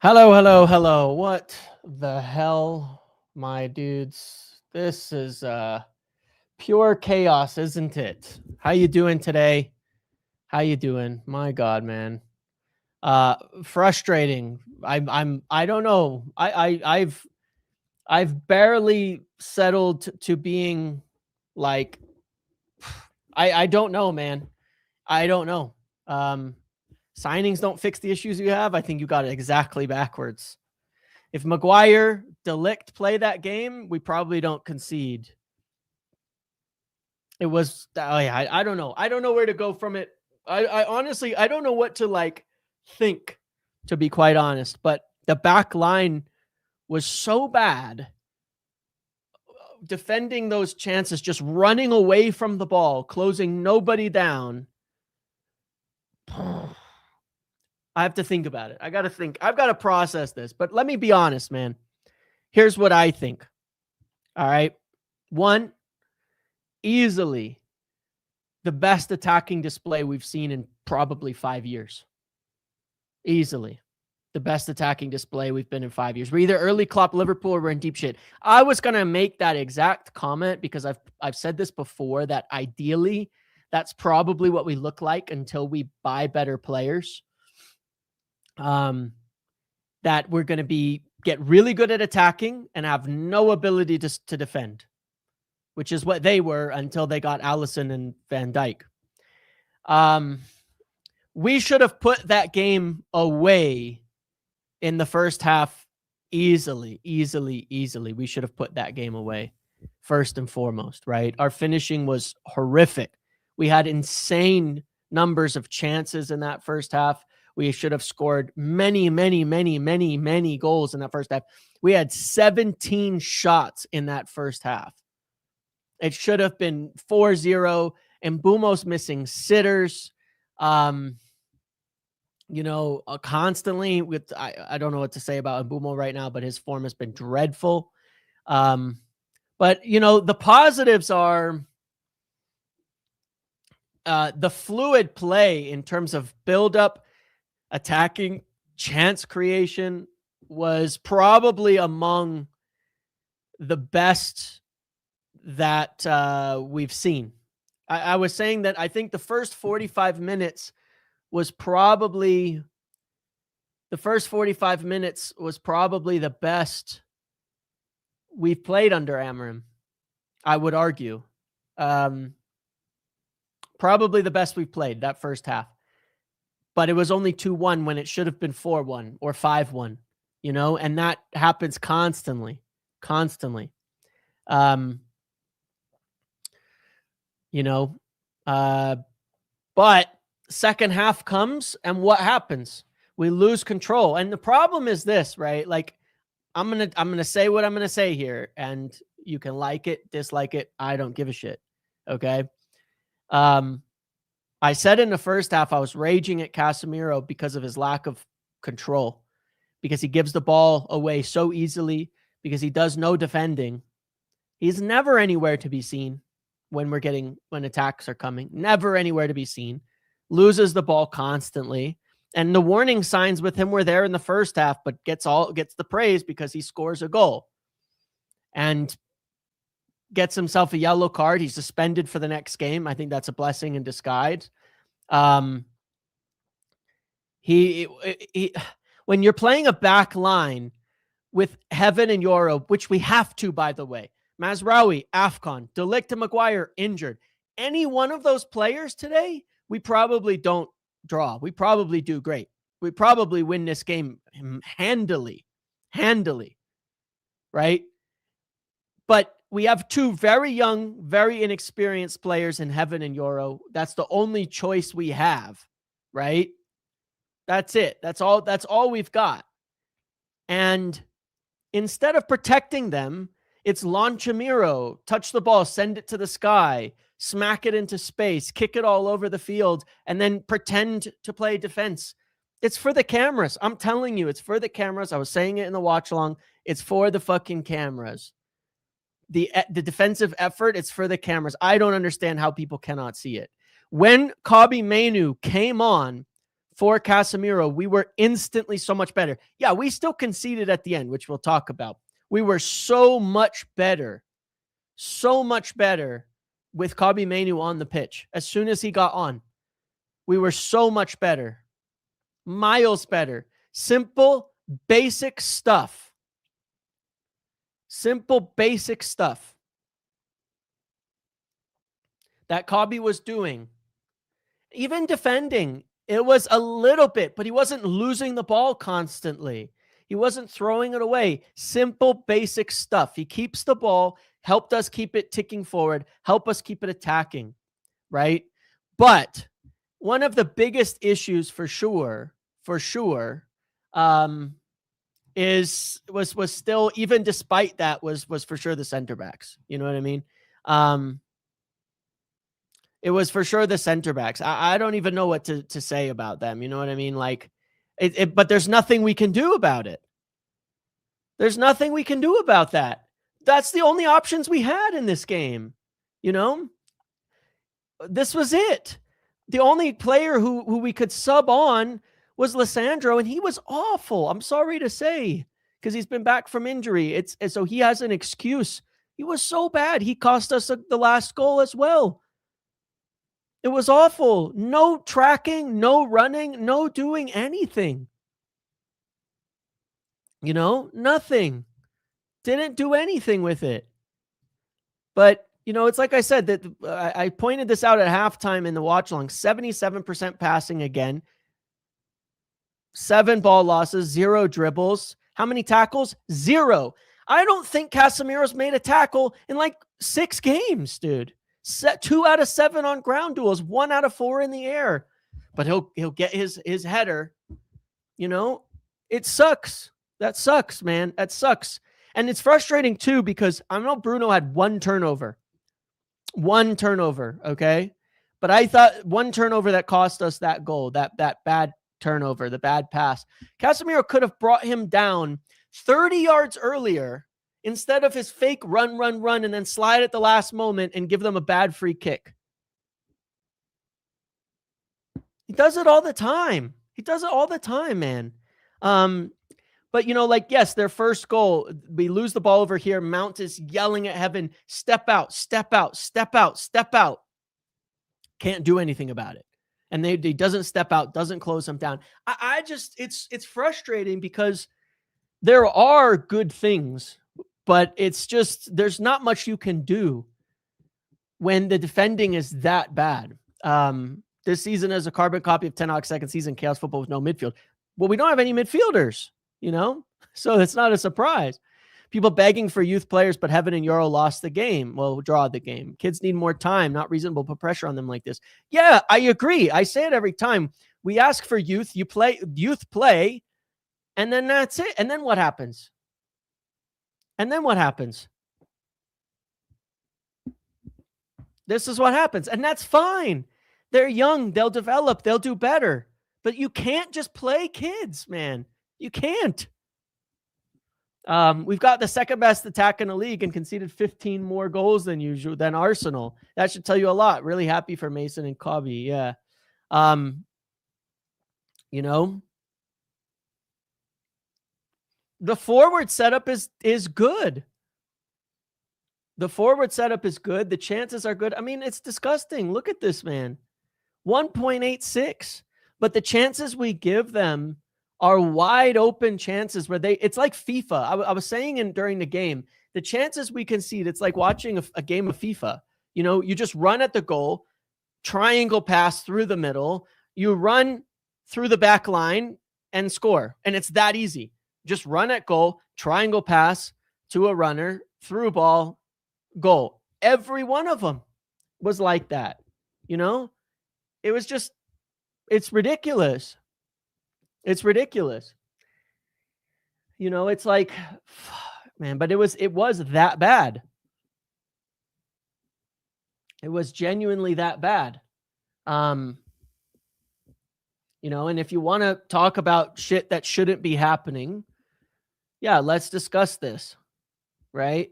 Hello, hello, hello. What the hell, my dudes? This is pure chaos, isn't it? How you doing today? How you doing? My god, man. Frustrating. I don't know. I've barely settled to being like I don't know, man. I don't know. Signings don't fix the issues you have. I think you got it exactly backwards. If Maguire, De Ligt play that game, we probably don't concede. It was, I don't know. I don't know where to go from it. I honestly, I don't know what to think, to be quite honest. But the back line was so bad. Defending those chances, just running away from the ball, closing nobody down. I have to think about it. I got to think. I've got to process this. But let me be honest, man. Here's what I think. All right. One, easily the best attacking display we've seen in probably 5 years. Easily the best attacking display we've been in 5 years. We're either early Klopp Liverpool or we're in deep shit. I was going to make that exact comment because I've said this before, that ideally that's probably what we look like until we buy better players. That we're going to get really good at attacking and have no ability to defend, which is what they were until they got Alisson and Van Dijk. We should have put that game away in the first half easily. We should have put that game away first and foremost, right? Our finishing was horrific. We had insane numbers of chances in that first half. We should have scored many goals in that first half. We had 17 shots in that first half. It should have been 4-0. And Mbumo's missing sitters. Constantly with, I don't know what to say about Mbumo right now, but his form has been dreadful. But the positives are the fluid play in terms of build-up, attacking, chance creation was probably among the best that we've seen. I was saying that I think the first 45 minutes was probably the best we've played under Amorim, I would argue. Probably the best we've played that first half. But it was only 2-1 when it should have been 4-1 or 5-1, and that happens constantly. But second half comes and what happens? We lose control. And the problem is this, right? Like, I'm going to say what I'm going to say here, and you can like it, dislike it. I don't give a shit. Okay. I said in the first half, I was raging at Casemiro because of his lack of control, because he gives the ball away so easily, because he does no defending. He's never anywhere to be seen when attacks are coming. Never anywhere to be seen. Loses the ball constantly. And the warning signs with him were there in the first half, but gets the praise because he scores a goal and gets himself a yellow card. He's suspended for the next game. I think that's a blessing in disguise. When you're playing a back line with Heaven and Euro, which we have to, by the way, Mazraoui, AFCON, De Ligt and Maguire injured. Any one of those players today, we probably don't draw. We probably do great. We probably win this game handily, right? But we have two very young, very inexperienced players in Heaven and Euro. That's the only choice we have, right? That's it. That's all we've got. And instead of protecting them, it's Casemiro, touch the ball, send it to the sky, smack it into space, kick it all over the field, and then pretend to play defense. It's for the cameras. I'm telling you, it's for the cameras. I was saying it in the watch along. It's for the fucking cameras. The defensive effort, it's for the cameras. I don't understand how people cannot see it. When Kobie Mainoo came on for Casemiro, we were instantly so much better. Yeah, we still conceded at the end, which we'll talk about. We were so much better with Kobie Mainoo on the pitch. As soon as he got on, we were so much better. Miles better. Simple, basic stuff. Simple, basic stuff that Kobie was doing. Even defending, it was a little bit, but he wasn't losing the ball constantly. He wasn't throwing it away. Simple, basic stuff. He keeps the ball, helped us keep it ticking forward, help us keep it attacking, right? But one of the biggest issues for sure, was still, even despite that, was for sure the center backs. You know what I mean? It was for sure the center backs. I don't even know what to say about them. You know what I mean? Like, but there's nothing we can do about it. There's nothing we can do about that. That's the only options we had in this game. You know, this was it. The only player who we could sub on was Lissandro, and he was awful. I'm sorry to say, because he's been back from injury. So he has an excuse. He was so bad. He cost us the last goal as well. It was awful. No tracking, no running, no doing anything. You know, nothing. Didn't do anything with it. But, you know, it's like I said, that I pointed this out at halftime in the watch along. 77% passing again. 7 ball losses, 0 dribbles. How many tackles? 0. I don't think Casemiro's made a tackle in like 6 games, dude. 2 out of 7 on ground duels, 1 out of 4 in the air. But he'll get his header. You know, it sucks. That sucks, man. That sucks. And it's frustrating too, because I know Bruno had 1 turnover. 1 turnover, okay? But I thought 1 turnover that cost us that goal, that bad turnover, the bad pass. Casemiro could have brought him down 30 yards earlier, instead of his fake run, and then slide at the last moment and give them a bad free kick. He does it all the time. Man. But, you know, like, yes, their first goal, we lose the ball over here. Mount is yelling at heaven, step out, step out, step out, step out. Can't do anything about it. And he doesn't step out, doesn't close him down. I just, it's frustrating, because there are good things, but it's just, there's not much you can do when the defending is that bad. This season is a carbon copy of Ten Hag's second season, chaos football with no midfield. Well, we don't have any midfielders, you know? So it's not a surprise. People begging for youth players, but Heaven and Euro lost the game. Well, draw the game. Kids need more time, not reasonable to put pressure on them like this. Yeah, I agree. I say it every time. We ask for youth, youth play, and then that's it. And then what happens? This is what happens. And that's fine. They're young. They'll develop. They'll do better. But you can't just play kids, man. You can't. We've got the second best attack in the league and conceded 15 more goals than Arsenal. That should tell you a lot. Really happy for Mason and Kobie. Yeah. You know, the forward setup is good. The forward setup is good. The chances are good. I mean, it's disgusting. Look at this, man. 1.86. But the chances we give them are wide open chances where it's like FIFA. I was saying during the game, the chances we concede, it's like watching a game of FIFA. You know, you just run at the goal, triangle pass through the middle, you run through the back line and score. And it's that easy. Just run at goal, triangle pass to a runner, through ball, goal. Every one of them was like that. You know, it was just, it's ridiculous. It's ridiculous. You know, it's like, man, but it was that bad. It was genuinely that bad. You know, and if you want to talk about shit that shouldn't be happening, yeah, let's discuss this, right?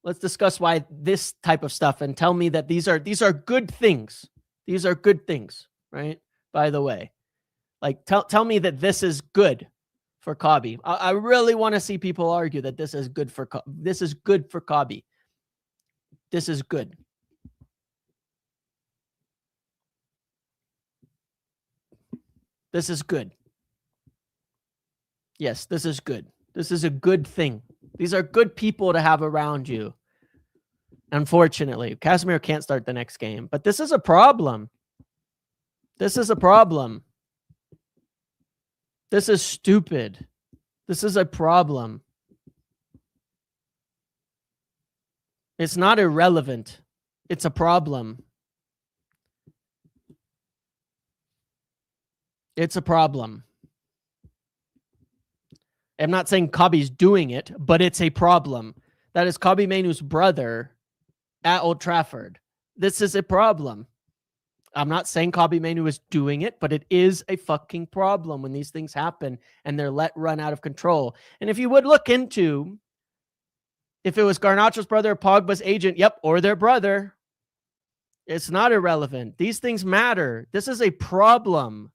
Let's discuss why this type of stuff, and tell me that these are good things. These are good things, right? by the way. Like, tell me that this is good for Kobie. I really want to see people argue that this is good for Kobie. This is good for Kobie. This is good. This is good. Yes, this is good. This is a good thing. These are good people to have around you. Unfortunately, Casemiro can't start the next game, but this is a problem. This is a problem. This is stupid. This is a problem. It's not irrelevant. It's a problem. It's a problem. I'm not saying Kobie's doing it, but it's a problem. That is Kobie Mainoo's brother at Old Trafford. This is a problem. I'm not saying Kobie Mainoo is doing it, but it is a fucking problem when these things happen and they're let run out of control. And if you would look into if it was Garnacho's brother or Pogba's agent, yep, or their brother, it's not irrelevant. These things matter. This is a problem.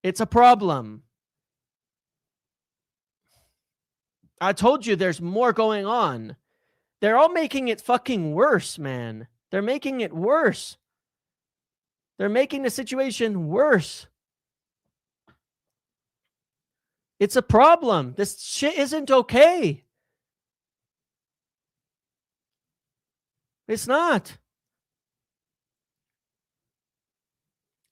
It's a problem. I told you there's more going on. They're all making it fucking worse, man. They're making it worse. They're making the situation worse. It's a problem. This shit isn't okay. It's not.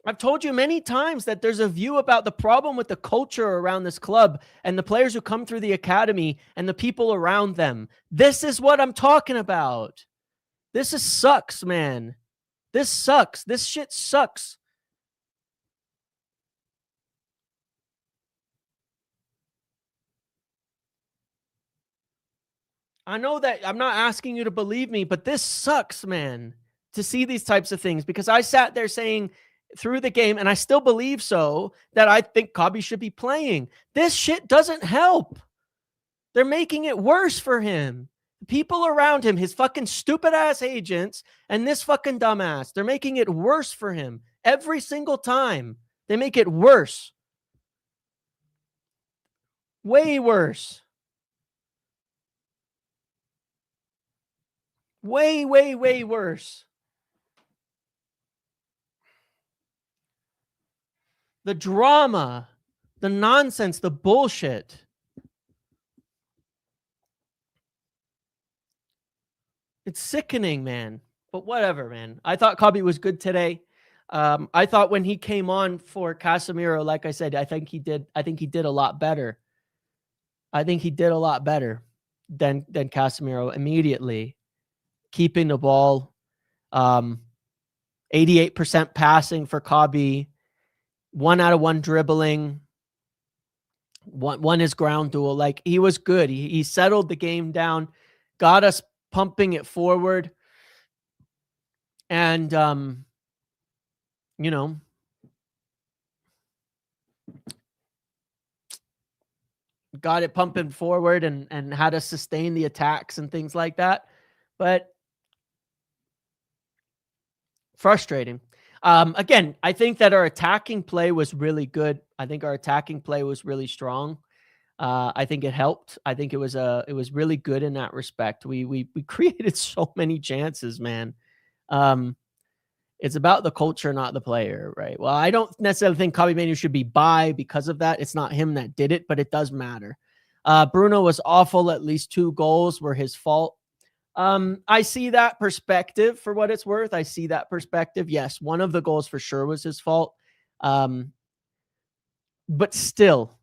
I've told you many times that there's a view about the problem with the culture around this club and the players who come through the academy and the people around them. This is what I'm talking about. This sucks, man. This sucks. This shit sucks. I know that I'm not asking you to believe me, but this sucks, man, to see these types of things, because I sat there saying through the game, and I still believe so, that I think Kobie should be playing. This shit doesn't help. They're making it worse for him. People around him, his fucking stupid ass agents, and this fucking dumbass, they're making it worse for him every single time. They make it worse. Way worse. Way, way, way worse. The drama, the nonsense, the bullshit. It's sickening, man. But whatever, man. I thought Kobie was good today. I thought when he came on for Casemiro, like I said, I think he did a lot better. I think he did a lot better than Casemiro immediately. Keeping the ball. 88% passing for Kobie. 1 out of 1 dribbling. One is ground duel. Like, he was good. He settled the game down, got us pumping it forward. And, you know, got it pumping forward and had us sustain the attacks and things like that. But frustrating. Again, I think that our attacking play was really good. I think our attacking play was really strong. I think it helped. I think it was really good in that respect. We created so many chances, man. It's about the culture, not the player, right? Well, I don't necessarily think Kobie Mainoo should be because of that. It's not him that did it, but it does matter. Bruno was awful. At least 2 goals were his fault. I see that perspective for what it's worth. I see that perspective. Yes, one of the goals for sure was his fault. But still,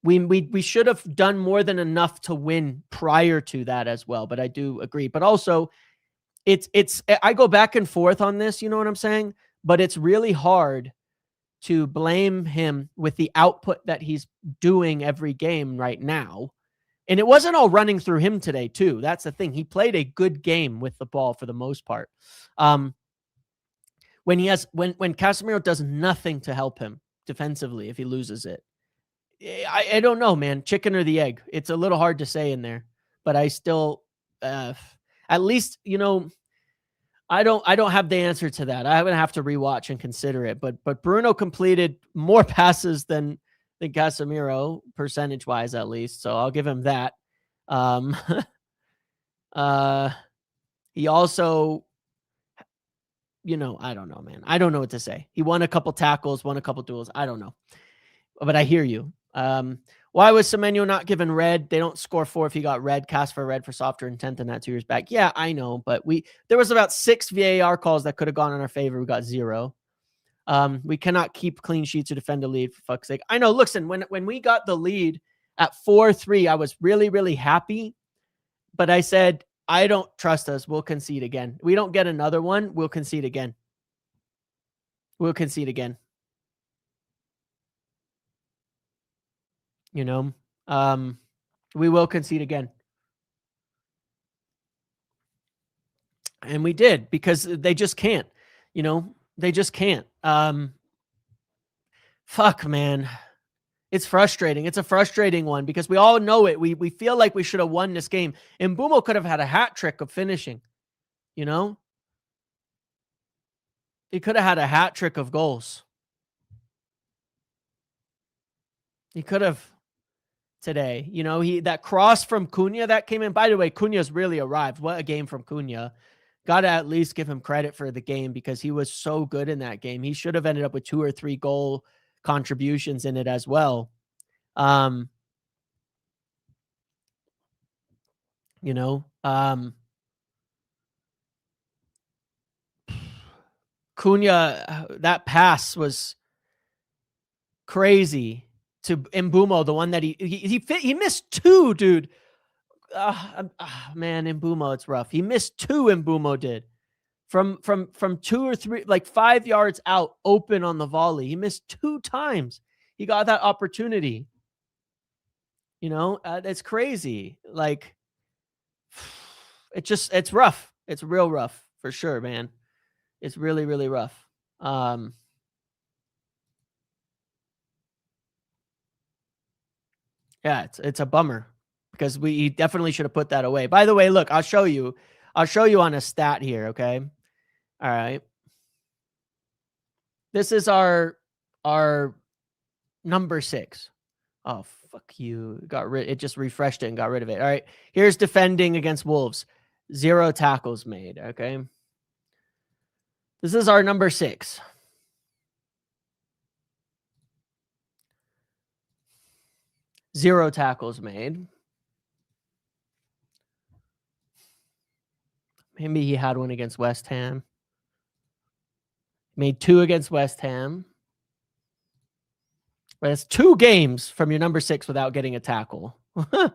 we should have done more than enough to win prior to that as well. But I do agree. But also, I go back and forth on this, you know what I'm saying? But it's really hard to blame him with the output that he's doing every game right now. And it wasn't all running through him today, too. That's the thing. He played a good game with the ball for the most part. When Casemiro does nothing to help him defensively, if he loses it, I don't know, man. Chicken or the egg? It's a little hard to say in there, but I still, at least, you know, I don't have the answer to that. I'm gonna have to rewatch and consider it. But Bruno completed more passes than Casemiro, percentage wise at least. So I'll give him that. He also, I don't know, man. I don't know what to say. He won a couple tackles, won a couple duels. I don't know, but I hear you. Why was Semenyo not given red? They don't score 4 if he got red, cast for red for softer intent than that 2 years back. Yeah, I know, but there was about 6 VAR calls that could have gone in our favor. We got 0. We cannot keep clean sheets or defend a lead, for fuck's sake. I know, listen, when we got the lead at 4-3, I was really, really happy, but I said, I don't trust us. We'll concede again. We don't get another one. We'll concede again. We'll concede again. We will concede again. And we did, because they just can't, they just can't. Fuck, man. It's frustrating. It's a frustrating one because we all know it. We feel like we should have won this game. And Mbeumo could have had a hat trick of finishing, He could have had a hat trick of goals. He could have today. That cross from Cunha that came in. By the way, Cunha's really arrived. What a game from Cunha. Got to at least give him credit for the game because he was so good in that game. He should have ended up with 2 or 3 goal contributions in it as well. Cunha, that pass was crazy to Mbeumo, the one that he missed 2, dude. Man, Mbeumo, it's rough. He missed 2, Mbeumo did. From 2 or 3, like 5 yards out, open on the volley. He missed 2 times. He got that opportunity. It's crazy. Like, it's rough. It's real rough for sure, man. It's really, really rough. Yeah, it's a bummer because we definitely should have put that away. By the way, look, I'll show you on a stat here. Okay. All right. This is our number 6. Oh, fuck you. It just refreshed it and got rid of it. All right. Here's defending against Wolves. 0 tackles made. Okay. This is our number 6. Zero tackles made. Maybe he had one against West Ham. Made 2 against West Ham. But it's 2 games from your number 6 without getting a tackle. To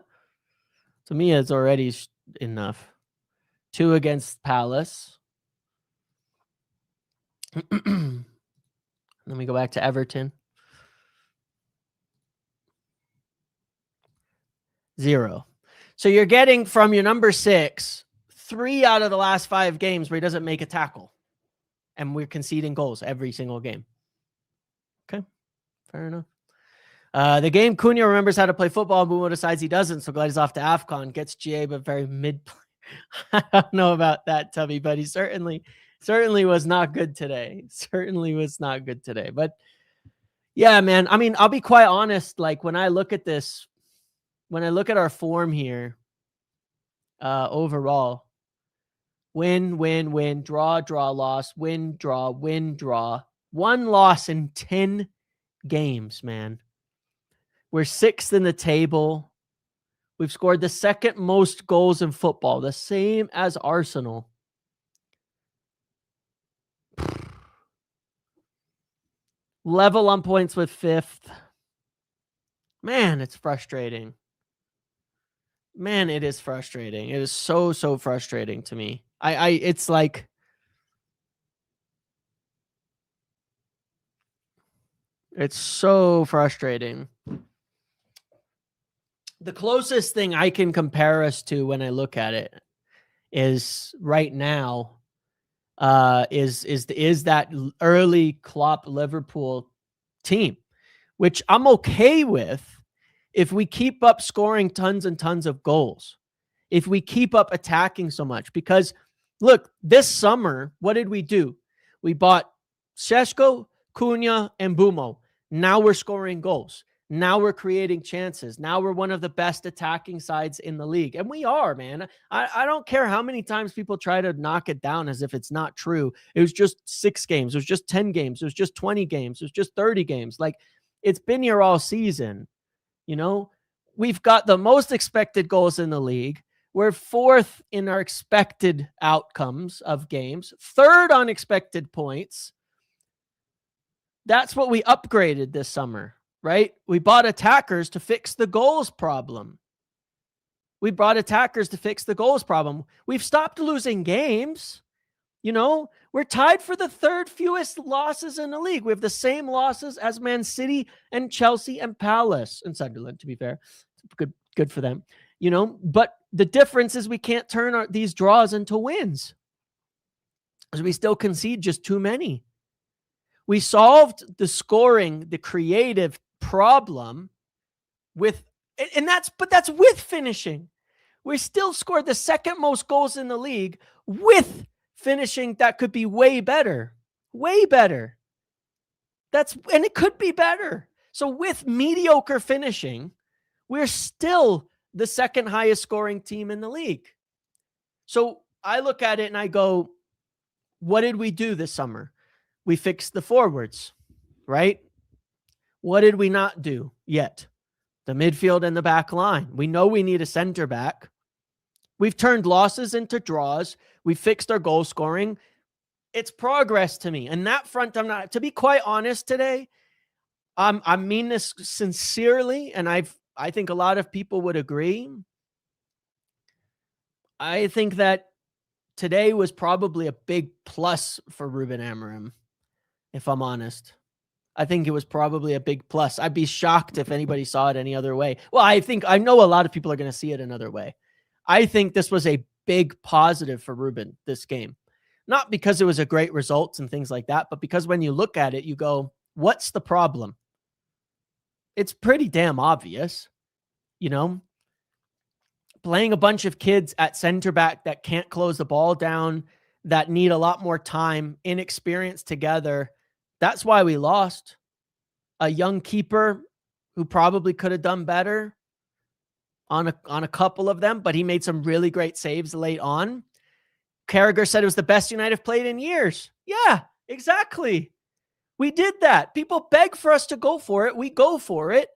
me, it's already enough. 2 against Palace. Let me go back to Everton. 0. So you're getting from your number 6, 3 out of the last 5 games where he doesn't make a tackle. And we're conceding goals every single game. Okay. Fair enough. The game Cunha remembers how to play football. Mbeumo decides he doesn't. So glad he's off to AFCON. Gets GA, but very mid. I don't know about that, Tubby, but he certainly was not good today. Certainly was not good today. But yeah, man. I mean, I'll be quite honest. Like when I look at this, when I look at our form here, overall, win, win, win, draw, draw, loss, win, draw, win, draw. 1 loss in 10 games, man. We're 6th in the table. We've scored the 2nd most goals in football, the same as Arsenal. Level on points with 5th. Man, it's frustrating. Man, it is frustrating. It is so frustrating to me. It's like, it's so frustrating. The closest thing I can compare us to when I look at it is right now, is that early Klopp Liverpool team, which I'm okay with if we keep up scoring tons and tons of goals, if we keep up attacking so much, because Look, this summer, what did we do? We bought Šeško, Cunha, and Bumo. Now we're scoring goals. Now we're creating chances. Now we're one of the best attacking sides in the league. And we are, man. I don't care how many times people try to knock it down as if it's not true. It was just 6 games. It was just 10 games. It was just 20 games. It was just 30 games. Like, it's been here all season. You know, we've got the most expected goals in the league. We're 4th in our expected outcomes of games, 3rd on expected points. That's what we upgraded this summer, right? We bought attackers to fix the goals problem. We've stopped losing games. You know, we're tied for the 3rd fewest losses in the league. We have the same losses as Man City and Chelsea and Palace and Sunderland, to be fair. Good for them. You know, but the difference is we can't turn these draws into wins, because we still concede just too many. We solved the scoring, the creative problem that's with finishing. We still scored the 2nd most goals in the league with finishing that could be way better. And it could be better. So with mediocre finishing, we're still the 2nd highest scoring team in the league. So I look at it and I go, what did we do this summer? We fixed the forwards, right? What did we not do yet? The midfield and the back line. We know we need a center back. We've turned losses into draws. We fixed our goal scoring. It's progress to me. And that front, to be quite honest today, I mean this sincerely, and I think a lot of people would agree. I think that today was probably a big plus for Ruben Amorim, if I'm honest. I think it was probably a big plus. I'd be shocked if anybody saw it any other way. Well, I know a lot of people are going to see it another way. I think this was a big positive for Ruben, this game. Not because it was a great results and things like that, but because when you look at it, you go, what's the problem? It's pretty damn obvious, you know? Playing a bunch of kids at center back that can't close the ball down, that need a lot more time, inexperienced together. That's why we lost. A young keeper who probably could have done better on a couple of them, but he made some really great saves late on. Carragher said it was the best United have played in years. Yeah, exactly. We did that. People beg for us to go for it. We go for it.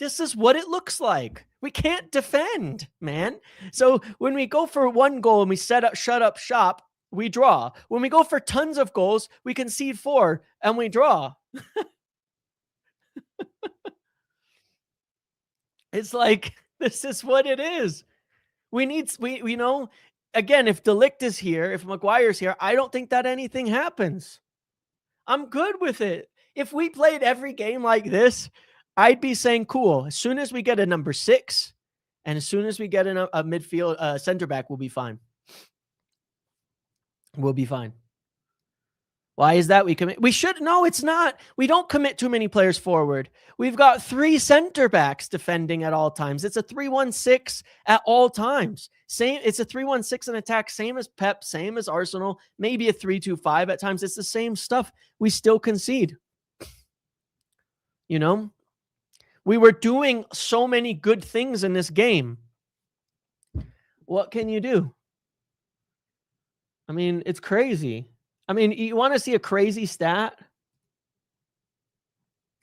This is what it looks like. We can't defend, man. So when we go for 1 goal and we shut up shop, we draw. When we go for tons of goals, we concede 4 and we draw. It's like, this is what it is. We know, again, if De Ligt is here, if Maguire's here, I don't think that anything happens. I'm good with it. If we played every game like this, I'd be saying, cool. As soon as we get a number 6 and as soon as we get a midfield center back, we'll be fine. We'll be fine. Why is that? No, it's not. We don't commit too many players forward. We've got 3 center backs defending at all times. It's a 3-1-6 at all times. It's a 3-1-6 in attack, same as Pep, same as Arsenal, maybe a 3-2-5 at times. It's the same stuff. We still concede. You know? We were doing so many good things in this game. What can you do? I mean, it's crazy. I mean, you want to see a crazy stat?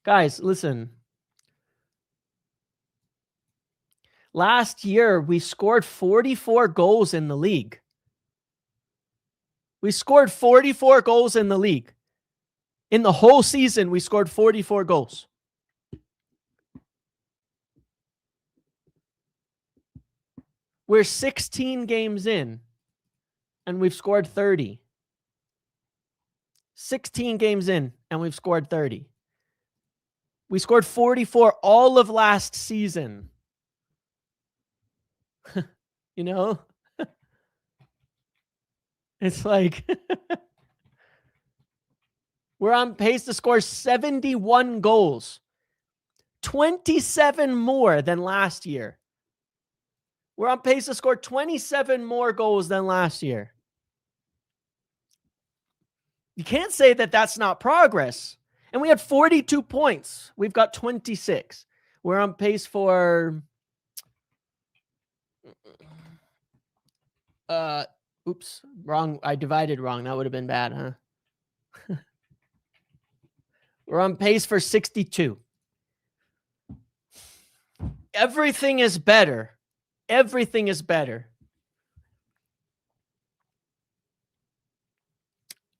Guys, listen. Last year, we scored 44 goals in the league. We scored 44 goals in the league. In the whole season, we scored 44 goals. We're 16 games in, and we've scored 30. 16 games in, and we've scored 30. We scored 44 all of last season. You know? It's like we're on pace to score 71 goals. 27 more than last year. We're on pace to score 27 more goals than last year. You can't say that that's not progress. And we had 42 points. We've got 26. We're on pace for oops, wrong. I divided wrong. That would have been bad, huh? We're on pace for 62. Everything is better. Everything is better.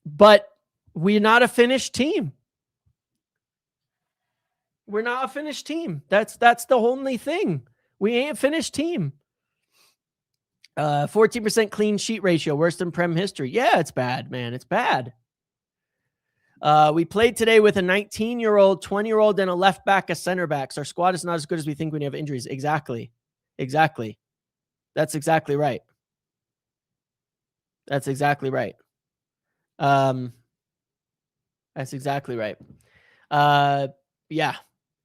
But we're not a finished team. We're not a finished team. That's the only thing. We ain't a finished team. 14% clean sheet ratio, worse than Prem history. Yeah, it's bad, man. It's bad. We played today with a 19-year-old, 20-year-old, and a left back, a center back. So our squad is not as good as we think when you have injuries. Exactly. Exactly. That's exactly right. That's exactly right. That's exactly right. Yeah.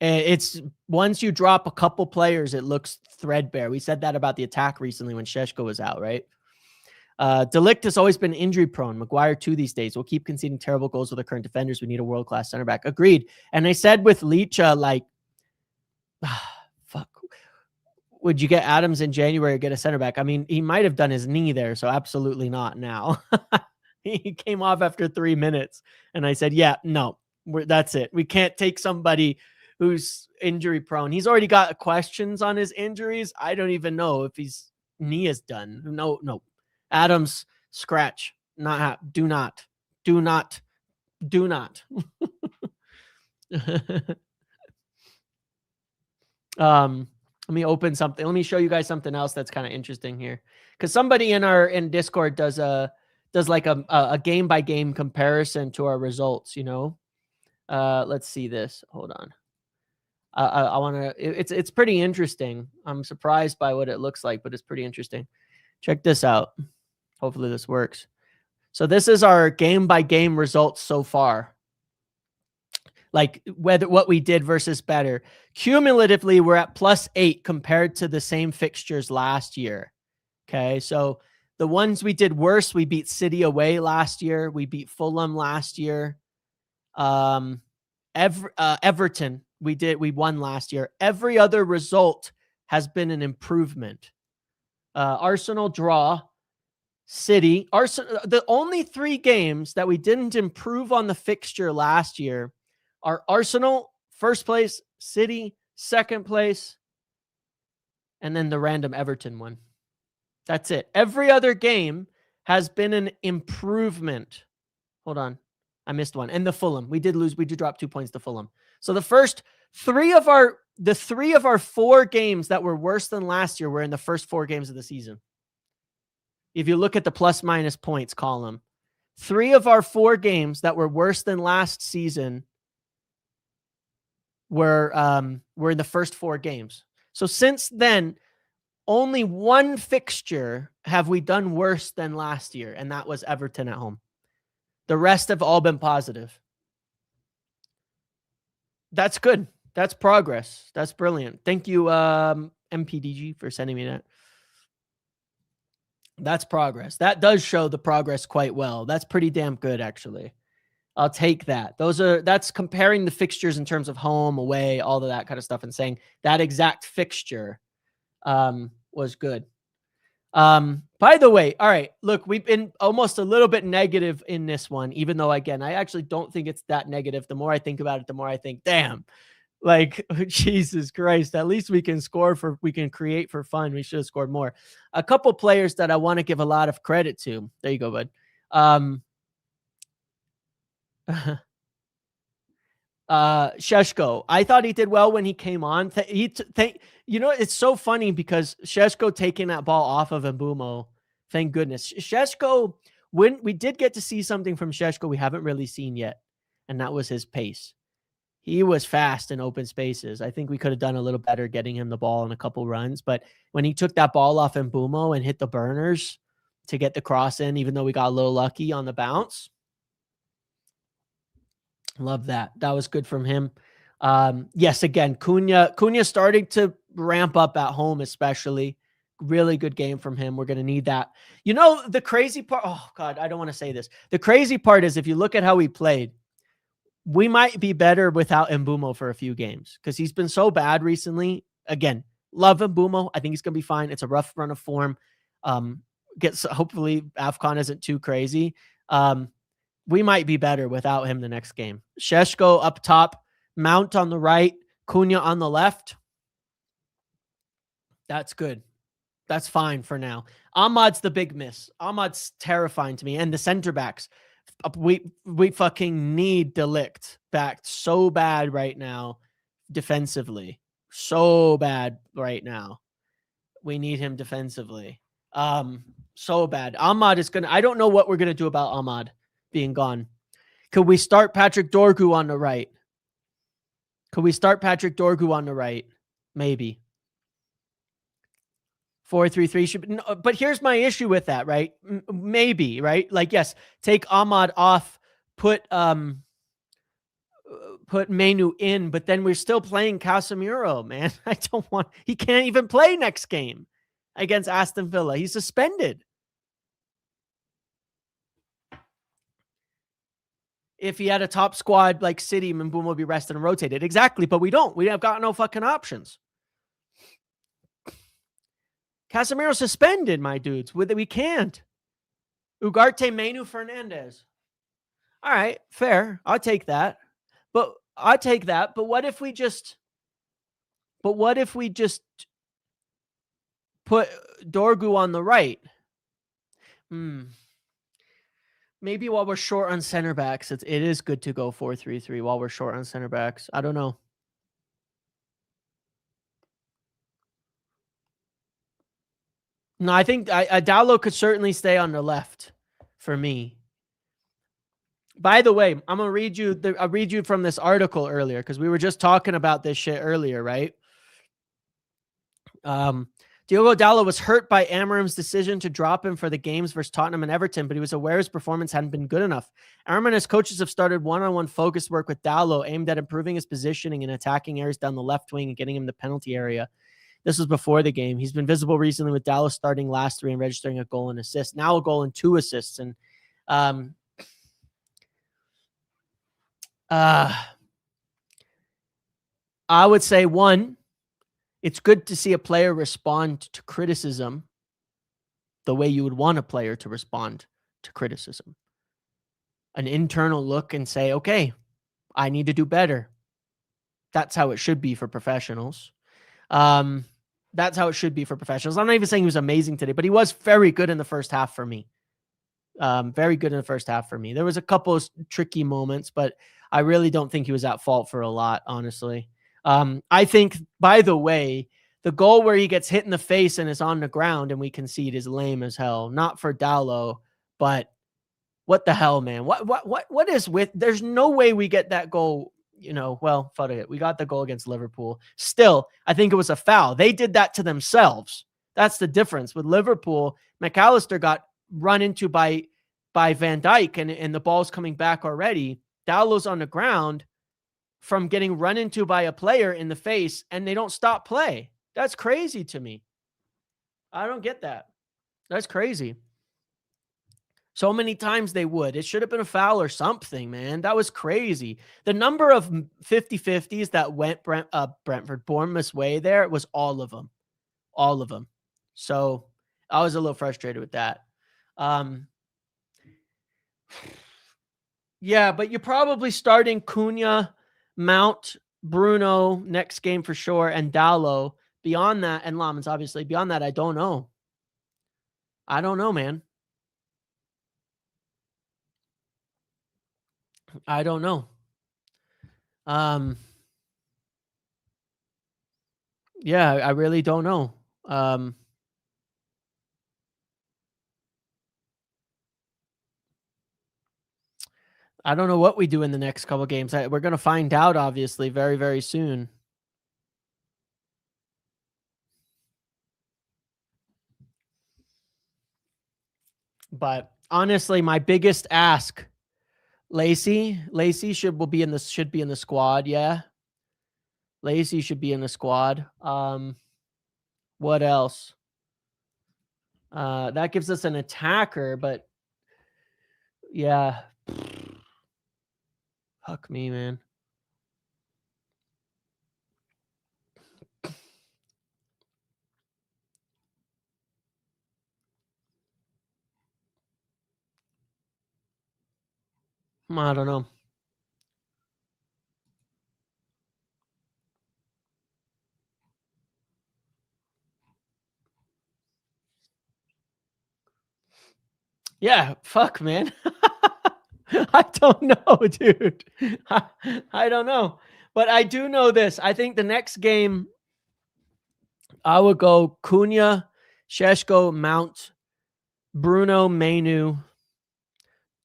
It's once you drop a couple players, it looks threadbare. We said that about the attack recently when Šeško was out, right? Delict has always been injury prone. Maguire too these days. We'll keep conceding terrible goals with the current defenders. We need a world-class center back. Agreed. And I said with Licha, like, fuck. Would you get Adams in January or get a center back? I mean, he might have done his knee there, so absolutely not now. He came off after 3 minutes. And I said, yeah, no, that's it. We can't take somebody who's injury prone. He's already got questions on his injuries. I don't even know if his knee is done. No. Adams, scratch. Do not. Let me open something. Let me show you guys something else that's kind of interesting here. Because somebody in Discord does like a game by game comparison to our results, you know. Let's see this. Hold on. I want to, it's pretty interesting. I'm surprised by what it looks like, but it's pretty interesting. Check this out. Hopefully this works. So this is our game by game results so far. Like what we did versus better. Cumulatively, we're at +8 compared to the same fixtures last year. Okay. So the ones we did worse, we beat City away last year. We beat Fulham last year. Everton, we won last year. Every other result has been an improvement. Arsenal draw, City, Arsenal. The only 3 games that we didn't improve on the fixture last year are Arsenal, first place, City, second place, and then the random Everton one. That's it. Every other game has been an improvement. Hold on. I missed one. And the Fulham. We did lose. We did drop 2 points to Fulham. So the first 3 of our 4 games that were worse than last year were in the first 4 games of the season. If you look at the plus minus points column, 3 of our 4 games that were worse than last season were in the first 4 games. So since then, only 1 fixture have we done worse than last year, and that was Everton at home. The rest have all been positive. That's good. That's progress. That's brilliant. Thank you, MPDG, for sending me that. That's progress. That does show the progress quite well. That's pretty damn good, actually. I'll take that. That's comparing the fixtures in terms of home, away, all of that kind of stuff, and saying that exact fixture was good. By the way, all right, look, we've been almost a little bit negative in this one, even though, again, I actually don't think it's that negative. The more I think about it, the more I think, damn, like, Jesus Christ, at least we can create for fun. We should have scored more. A couple players that I want to give a lot of credit to. There you go, bud. Šeško, I thought he did well when he came on. It's so funny because Šeško taking that ball off of Mbeumo, thank goodness. Šeško, when we did get to see something from Šeško we haven't really seen yet, and that was his pace. He was fast in open spaces. I think we could have done a little better getting him the ball in a couple runs, but when he took that ball off Mbeumo and hit the burners to get the cross in, even though we got a little lucky on the bounce, love that. That was good from him. Yes, again, Cunha starting to ramp up at home, especially. Really good game from him. We're going to need that. You know, the crazy part, oh God, I don't want to say this. The crazy part is if you look at how he played, we might be better without Mbeumo for a few games because he's been so bad recently. Again, love Mbeumo. I think he's going to be fine. It's a rough run of form. Hopefully AFCON isn't too crazy. We might be better without him the next game. Šeško up top, Mount on the right, Cunha on the left. That's good. That's fine for now. Ahmad's the big miss. Ahmad's terrifying to me. And the center backs. We fucking need De Ligt back so bad right now defensively. So bad right now. We need him defensively. So bad. Ahmad is I don't know what we're gonna do about Ahmad being gone. Could we start Patrick Dorgu on the right? Maybe. 4-3-3 should be, but here's my issue with that, right? Maybe, right? Like, yes, take Ahmad off, put Mainoo in, but then we're still playing Casemiro, man. He can't even play next game against Aston Villa. He's suspended. If he had a top squad like City, Mbeumo would be rested and rotated. Exactly, but we don't. We have got no fucking options. Casemiro suspended, my dudes. We can't. Ugarte, Mainoo, Fernandez. All right, fair. I'll take that. But what if we just put Dorgu on the right? Maybe while we're short on center backs, it is good to go 4-3-3 while we're short on center backs. I don't know. No, I think Dallo could certainly stay on the left for me. By the way, I'm gonna read you from this article earlier because we were just talking about this shit earlier, right? Diogo Dallo was hurt by Amorim's decision to drop him for the games versus Tottenham and Everton, but he was aware his performance hadn't been good enough. Amorim and his coaches have started one-on-one focused work with Dallo aimed at improving his positioning and attacking areas down the left wing and getting him the penalty area. This was before the game. He's been visible recently with Dallo starting last 3 and registering a goal and assist. Now a goal and 2 assists. And I would say, 1, it's good to see a player respond to criticism the way you would want a player to respond to criticism. An internal look and say, okay, I need to do better. That's how it should be for professionals. That's how it should be for professionals. I'm not even saying he was amazing today, but he was very good in the first half for me. Very good in the first half for me. There was a couple of tricky moments, but I really don't think he was at fault for a lot, honestly. I think, by the way, the goal where he gets hit in the face and is on the ground and we concede is lame as hell. Not for Dallo, but what the hell, man? What is with? There's no way we get that goal. Well, fuck it. We got the goal against Liverpool. Still, I think it was a foul. They did that to themselves. That's the difference. With Liverpool, McAllister got run into by Van Dijk and the ball's coming back already. Dallo's on the ground from getting run into by a player in the face and they don't stop play. That's crazy to me. I don't get that. That's crazy. So many times they would. It should have been a foul or something, man. That was crazy. The number of 50-50s that went Brentford, Bournemouth's way there was all of them. All of them. So I was a little frustrated with that. Yeah, but you're probably starting Cunha, Mount, Bruno next game for sure, and Dallo. Beyond that, and Lamans, obviously. Beyond that, I don't know. I don't know, man. I don't know. Yeah, I really don't know. I don't know what we do in the next couple games. We're going to find out, obviously, very, very soon. But honestly, my biggest ask, Lacey should be in the squad. Yeah. Lacey should be in the squad. What else? That gives us an attacker, but yeah. Fuck me, man. I don't know. Yeah, fuck, man. I don't know, dude. I don't know. But I do know this. I think the next game, I would go Cunha, Šeško, Mount, Bruno, Mainoo,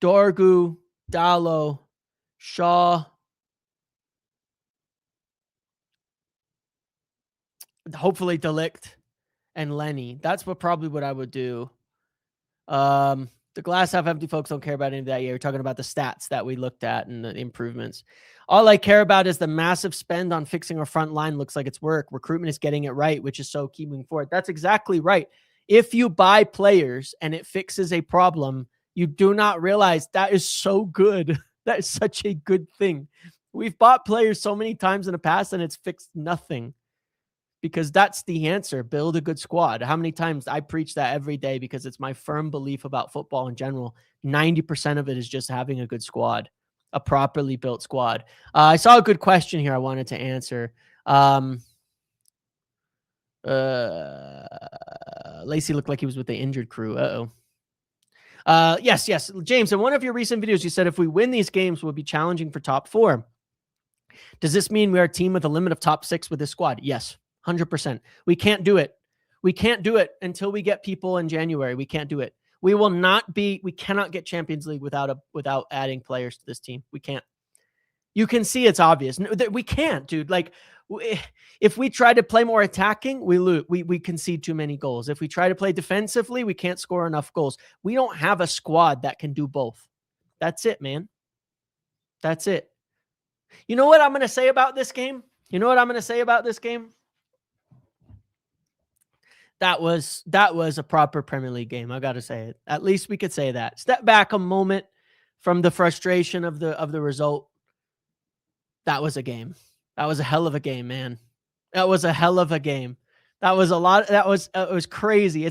Dorgu, Dallo, Shaw, hopefully Delict, and Lenny. That's probably what I would do. The glass half empty folks don't care about any of that yet. We're talking about the stats that we looked at and the improvements. All I care about is the massive spend on fixing our front line. Looks like it's work. Recruitment is getting it right, which is so key moving forward. That's exactly right. If you buy players and it fixes a problem, you do not realize that is so good. That is such a good thing. We've bought players so many times in the past and it's fixed nothing. Because that's the answer. Build a good squad. How many times I preach that every day because it's my firm belief about football in general. 90% of it is just having a good squad, a properly built squad. I saw a good question here I wanted to answer. Lacey looked like he was with the injured crew. Yes. James, in one of your recent videos, you said if we win these games, we'll be challenging for top 4. Does this mean we are a team with a limit of top 6 with this squad? Yes. 100%. We can't do it. We can't do it until we get people in January. We can't do it. We cannot get Champions League without adding players to this team. We can't. You can see it's obvious. We can't, dude. Like, if we try to play more attacking, we lose. We concede too many goals. If we try to play defensively, we can't score enough goals. We don't have a squad that can do both. That's it, man. That's it. You know what I'm going to say about this game? That was a proper Premier League game. I got to say it. At least we could say that. Step back a moment from the frustration of the result. That was a game. That was a hell of a game, man. That was a hell of a game. That was a lot. It was crazy.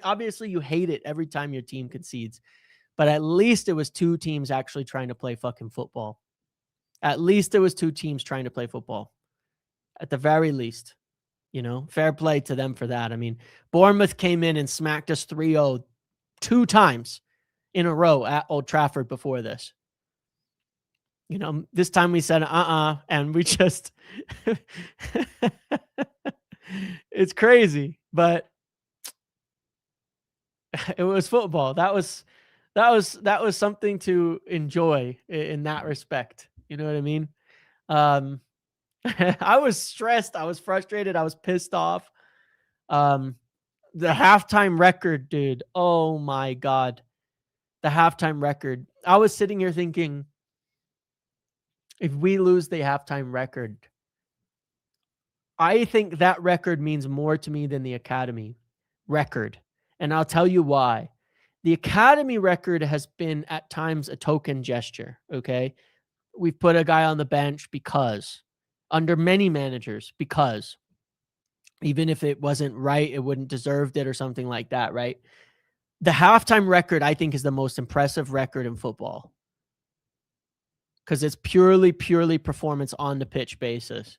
Obviously you hate it every time your team concedes, but at least it was 2 teams actually trying to play fucking football. At least there was 2 teams trying to play football. At the very least. You know, fair play to them for that. I mean, Bournemouth came in and smacked us 3-0 2 times in a row at Old Trafford before this. You know, this time we said, and we just, it's crazy, but it was football. That was something to enjoy in that respect. You know what I mean? I was stressed. I was frustrated. I was pissed off. The halftime record, dude. Oh my God. The halftime record. I was sitting here thinking, if we lose the halftime record, I think that record means more to me than the academy record. And I'll tell you why. The academy record has been at times a token gesture. Okay. We've put a guy on the bench because under many managers, because even if it wasn't right, it wouldn't deserved it or something like that, right? The halftime record, I think, is the most impressive record in football because it's purely performance on the pitch basis.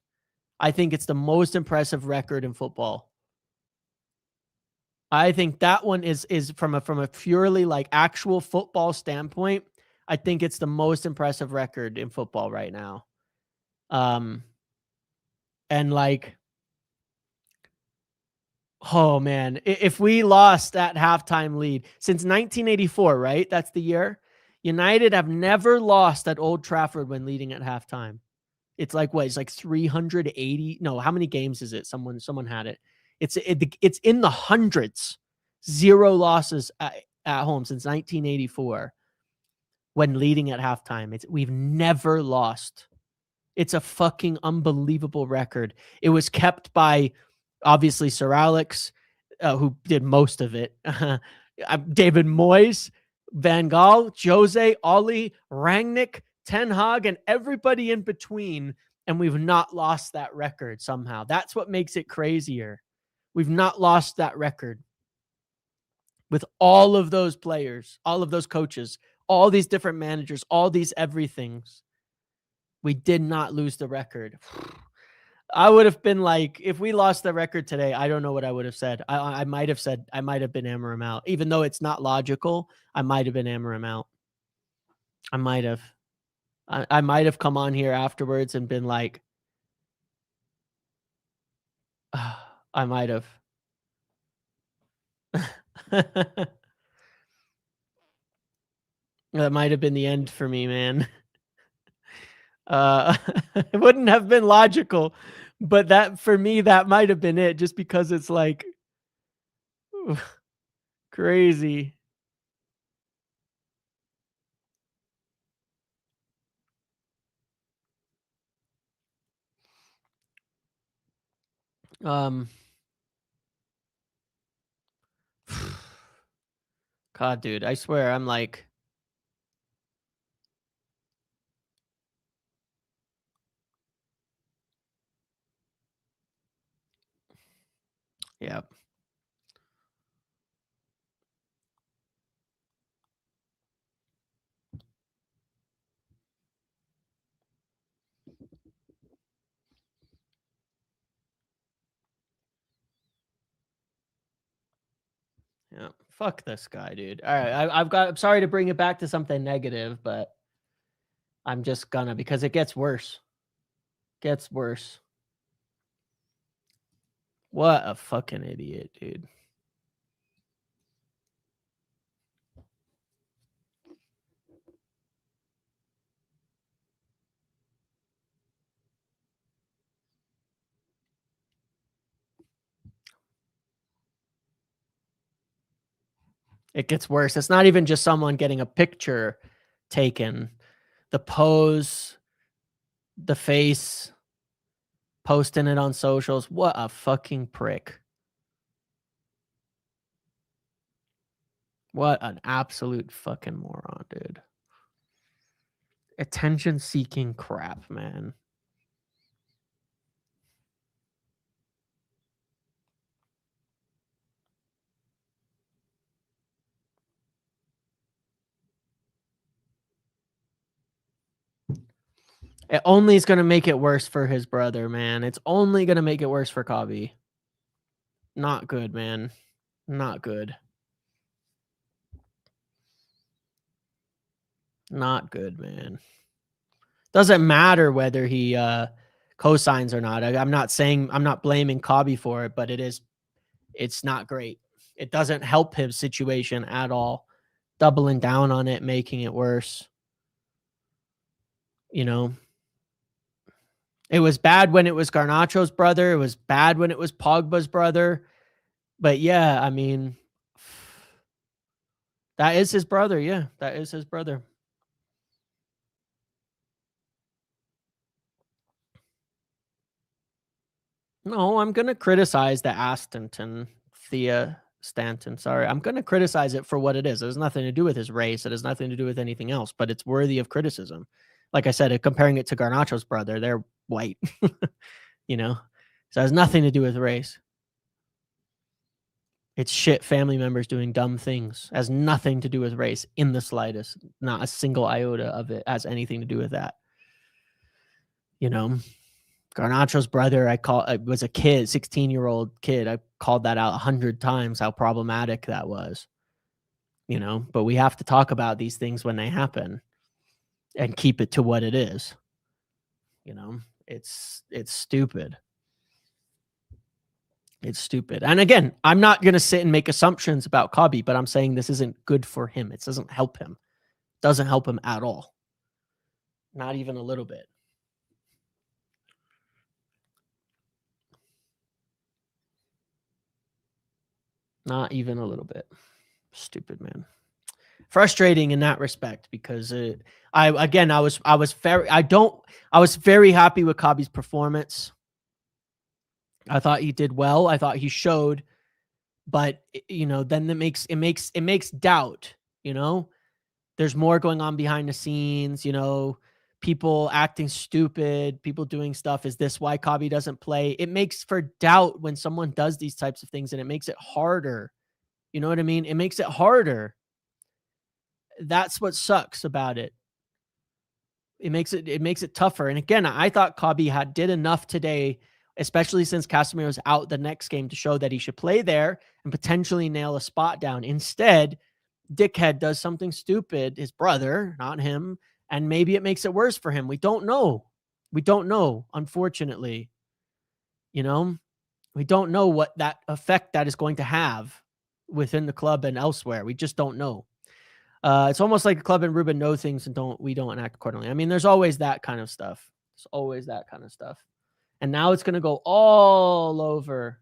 I think it's the most impressive record in football. I think that one is from a purely like actual football standpoint, I think it's the most impressive record in football right now. And like, oh man, if we lost that halftime lead since 1984, right? That's the year. United have never lost at Old Trafford when leading at halftime. It's like what? It's like 380. No, how many games is it? Someone had it. It's in the hundreds. 0 losses at home since 1984 when leading at halftime. We've never lost. It's a fucking unbelievable record. It was kept by obviously Sir Alex. who did most of it. David Moyes, Van Gaal, Jose, Ollie, Rangnick, Ten Hag, and everybody in between. And we've not lost that record somehow. That's what makes it crazier. We've not lost that record with all of those players, all of those coaches, all these different managers, all these everythings. We did not lose the record. I would have been like, if we lost the record today, I don't know what I would have said. I might have said, I might have been Amorim out. Even though it's not logical, I might have been Amorim out. I might have. I might have come on here afterwards and been like, I might have. That might have been the end for me, man. It wouldn't have been logical, but that for me, that might have been it, just because it's like crazy. God, dude, I swear I'm like, yeah. Yeah, fuck this guy, dude. All right, I'm sorry to bring it back to something negative, but I'm just gonna, because it gets worse. Gets worse. What a fucking idiot, dude. It gets worse. It's not even just someone getting a picture taken. The pose, the face, posting it on socials. What a fucking prick. What an absolute fucking moron, dude. Attention-seeking crap, man. It only is going to make it worse for his brother, man. It's only going to make it worse for Kobie. Not good, man. Not good. Not good, man. Doesn't matter whether he co-signs or not. I'm not blaming Kobie for it, but it's not great. It doesn't help his situation at all. Doubling down on it, making it worse. You know, it was bad when it was Garnacho's brother. It was bad when it was Pogba's brother. But yeah, I mean, that is his brother. Yeah, that is his brother. No, I'm going to criticize the Thea Stanton. Sorry. I'm going to criticize it for what it is. It has nothing to do with his race. It has nothing to do with anything else, but it's worthy of criticism. Like I said, comparing it to Garnacho's brother, they're white, you know? So it has nothing to do with race. It's shit family members doing dumb things. It has nothing to do with race in the slightest. Not a single iota of it has anything to do with that. You know? Garnacho's brother, was a kid, 16-year-old kid. I called that out 100 times, how problematic that was. You know, but we have to talk about these things when they happen and keep it to what it is. You know, it's stupid. It's stupid. And again, I'm not going to sit and make assumptions about Kobie, but I'm saying this isn't good for him. It doesn't help him. It doesn't help him at all. Not even a little bit. Not even a little bit. Stupid, man. Frustrating in that respect, because I was very happy with Kobie's performance. I thought he did well. I thought he showed But then it makes doubt, there's more going on behind the scenes, people acting stupid, people doing stuff. Is this why Kobie doesn't play? It makes for doubt when someone does these types of things, and it makes it harder. You know what I mean? It makes it harder. That's what sucks about it. It makes it tougher. And again, I thought Kobie did enough today, especially since Casemiro's out the next game, to show that he should play there and potentially nail a spot down. Instead, Dickhead does something stupid, his brother, not him, and maybe it makes it worse for him. We don't know. We don't know, unfortunately. We don't know what that effect that is going to have within the club and elsewhere. We just don't know. It's almost like the club and Ruben know things and we don't act accordingly. I mean, there's always that kind of stuff. It's always that kind of stuff. And now it's going to go all over,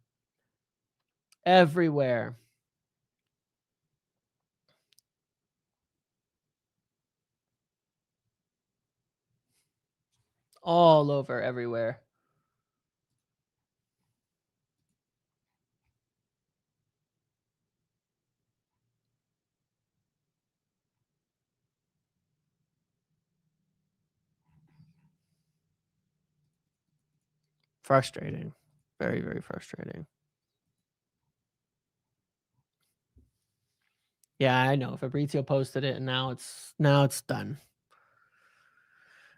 everywhere. All over, everywhere. Frustrating. Very, very frustrating. Yeah, I know. Fabrizio posted it, and now it's done.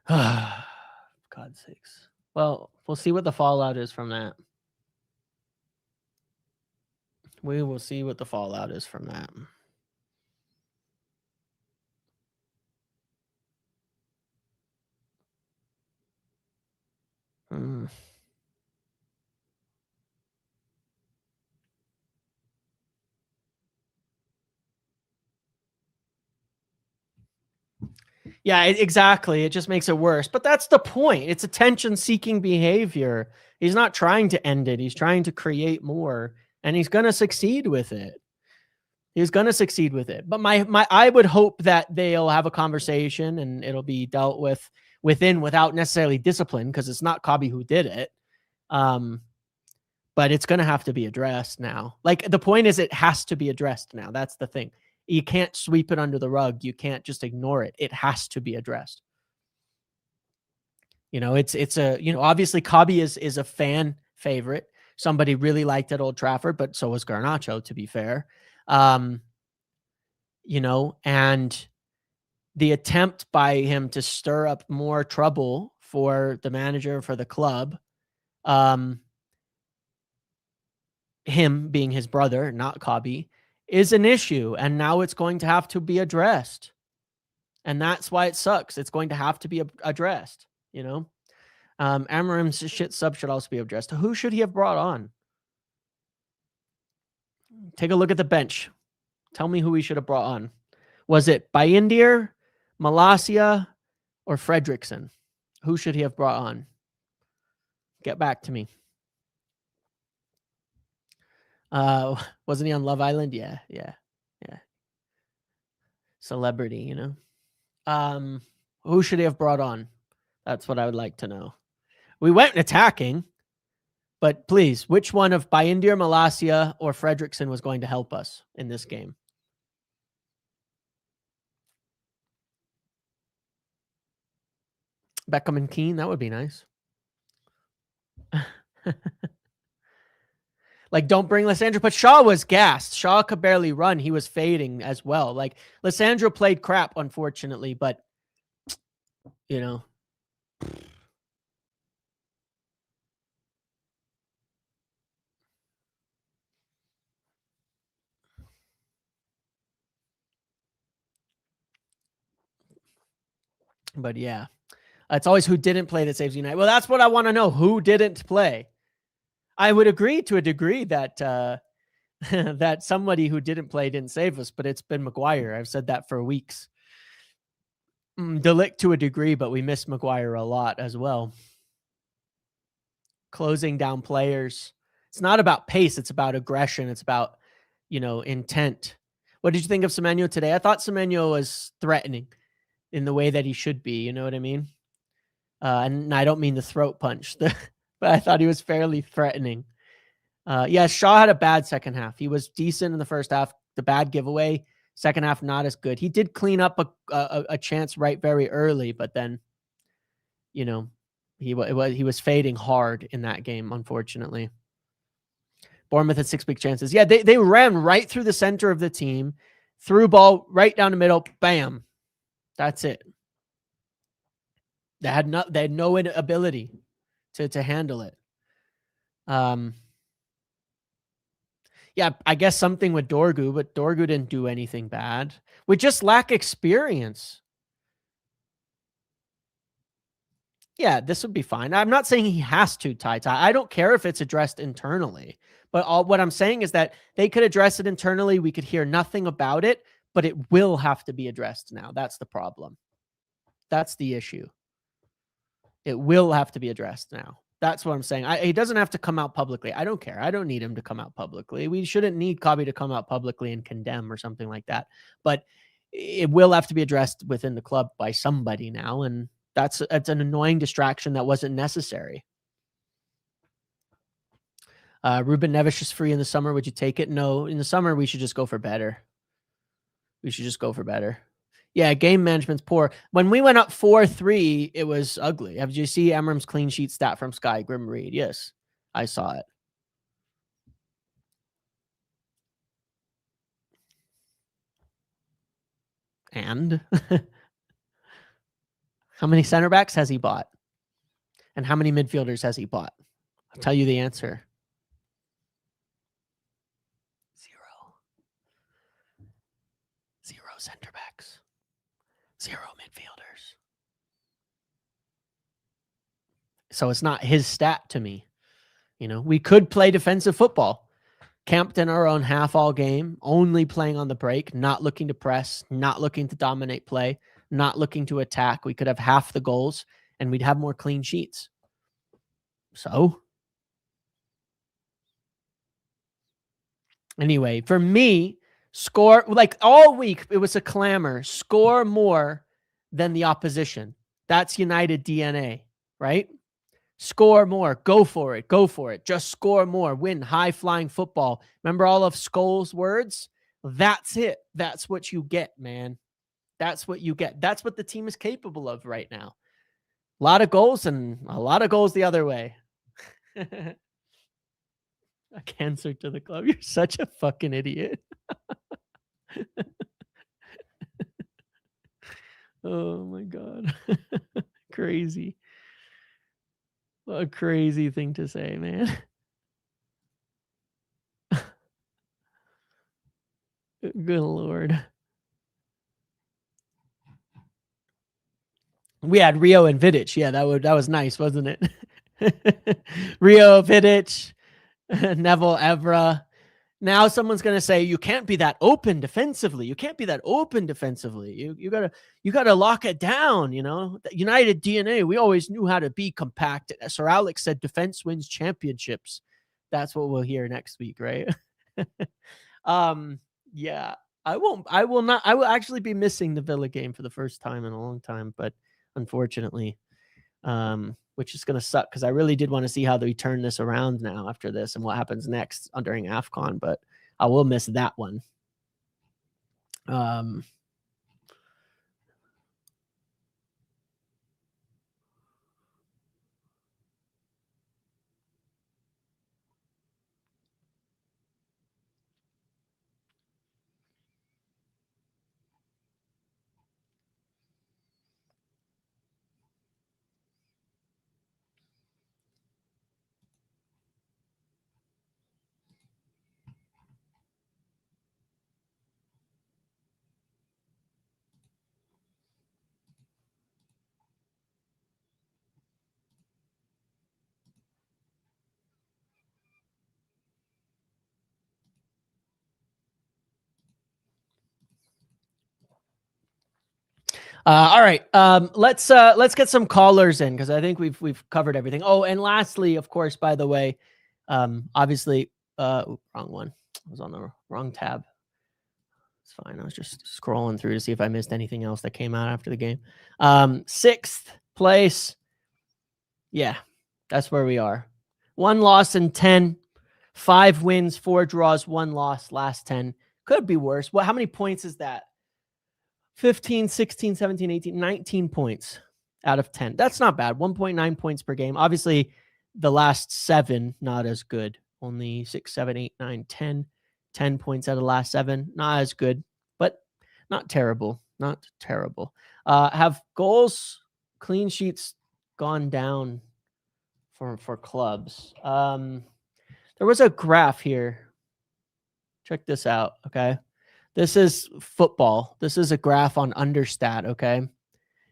God's sakes. Well, we'll see what the fallout is from that. We will see what the fallout is from that. Yeah, exactly. It just makes it worse. But that's the point. It's attention-seeking behavior. He's not trying to end it. He's trying to create more, and he's going to succeed with it. He's going to succeed with it. But I would hope that they'll have a conversation and it'll be dealt with without necessarily discipline, because it's not Kobie who did it. But it's going to have to be addressed now. Like, the point is, it has to be addressed now. That's the thing. You can't sweep it under the rug. You can't just ignore it. It has to be addressed. It's obviously Kobie is a fan favorite. Somebody really liked at Old Trafford, but so was Garnacho, to be fair. And the attempt by him to stir up more trouble for the manager, for the club, him being his brother, not Kobie, is an issue, and now it's going to have to be addressed. And that's why it sucks. It's going to have to be addressed, Amorim's shit sub should also be addressed. Who should he have brought on? Take a look at the bench. Tell me who he should have brought on. Was it Bayindir, Malacia, or Fredrickson? Who should he have brought on? Get back to me. Wasn't he on Love Island? Yeah. Celebrity, Who should he have brought on? That's what I would like to know. We went attacking, but please, which one of Bayindir, Malacia, or Fredrickson was going to help us in this game? Beckham and Keane, that would be nice. Like, don't bring Lissandro, but Shaw was gassed. Shaw could barely run. He was fading as well. Like, Lissandro played crap, unfortunately, but, But yeah, it's always who didn't play that saves United. Well, that's what I want to know. Who didn't play? I would agree to a degree that that somebody who didn't play didn't save us, but it's been Maguire. I've said that for weeks. De Ligt to a degree, but we miss Maguire a lot as well. Closing down players. It's not about pace. It's about aggression. It's about, intent. What did you think of Semenyo today? I thought Semenyo was threatening in the way that he should be. You know what I mean? And I don't mean the throat punch, but I thought he was fairly threatening. Yeah, Shaw had a bad second half. He was decent in the first half. The bad giveaway. Second half, not as good. He did clean up a chance right very early, but then, you know, he was fading hard in that game, unfortunately. Bournemouth had 6 big chances. Yeah, they ran right through the center of the team, threw ball right down the middle, bam. That's it. They had no ability to handle it. Yeah, I guess something with Dorgu, but Dorgu didn't do anything bad. We just lack experience. Yeah, this would be fine. I'm not saying he has to tie. I don't care if it's addressed internally. But what I'm saying is that they could address it internally. We could hear nothing about it, but it will have to be addressed now. That's the problem. That's the issue. It will have to be addressed now. That's what I'm saying. He doesn't have to come out publicly. I don't care. I don't need him to come out publicly. We shouldn't need Kobie to come out publicly and condemn or something like that. But it will have to be addressed within the club by somebody now. And it's an annoying distraction that wasn't necessary. Ruben Neves is free in the summer. Would you take it? No. In the summer, we should just go for better. We should just go for better. Yeah, game management's poor. When we went up 4-3, it was ugly. Did you see Amorim's clean sheet stat from Sky? Grim read. Yes, I saw it. And how many center backs has he bought? And how many midfielders has he bought? I'll tell you the answer. 0. 0 center backs. 0 midfielders. So it's not his stat to me. You know, we could play defensive football. Camped in our own half all game, only playing on the break, not looking to press, not looking to dominate play, not looking to attack. We could have half the goals and we'd have more clean sheets. So anyway, for me, score, like all week, it was a clamor, score more than the opposition. That's United DNA, right? Score more. Go for it. Go for it. Just score more. Win. High-flying football. Remember all of Scholes' words? That's it. That's what you get, man. That's what you get. That's what the team is capable of right now. A lot of goals and a lot of goals the other way. A cancer to the club. You're such a fucking idiot. Oh, my God. Crazy. What a crazy thing to say, man. Good Lord. We had Rio and Vidic. Yeah, that was nice, wasn't it? Rio, Vidic, Neville, Evra. Now someone's gonna say you can't be that open defensively. You can't be that open defensively. You gotta lock it down. You know, United DNA. We always knew how to be compact. Sir Alex said defense wins championships. That's what we'll hear next week, right? Yeah. I will actually be missing the Villa game for the first time in a long time, but unfortunately, which is going to suck because I really did want to see how they turn this around now after this and what happens next during AFCON, but I will miss that one. All right. Let's get some callers in because I think we've covered everything. Oh, and lastly, of course, by the way, obviously, wrong one. I was on the wrong tab. It's fine. I was just scrolling through to see if I missed anything else that came out after the game. 6th place. Yeah, that's where we are. 1 loss in 10. 5 wins, 4 draws, 1 loss, last 10. Could be worse. How many points is that? 15, 16, 17, 18, 19 points out of 10. That's not bad. 1.9 points per game. Obviously, the last 7, not as good. Only 6, 7, 8, 9, 10. 10 points out of the last 7. Not as good, but not terrible. Not terrible. Have goals, clean sheets gone down for clubs? There was a graph here. Check this out, okay? This is football. This is a graph on Understat, okay?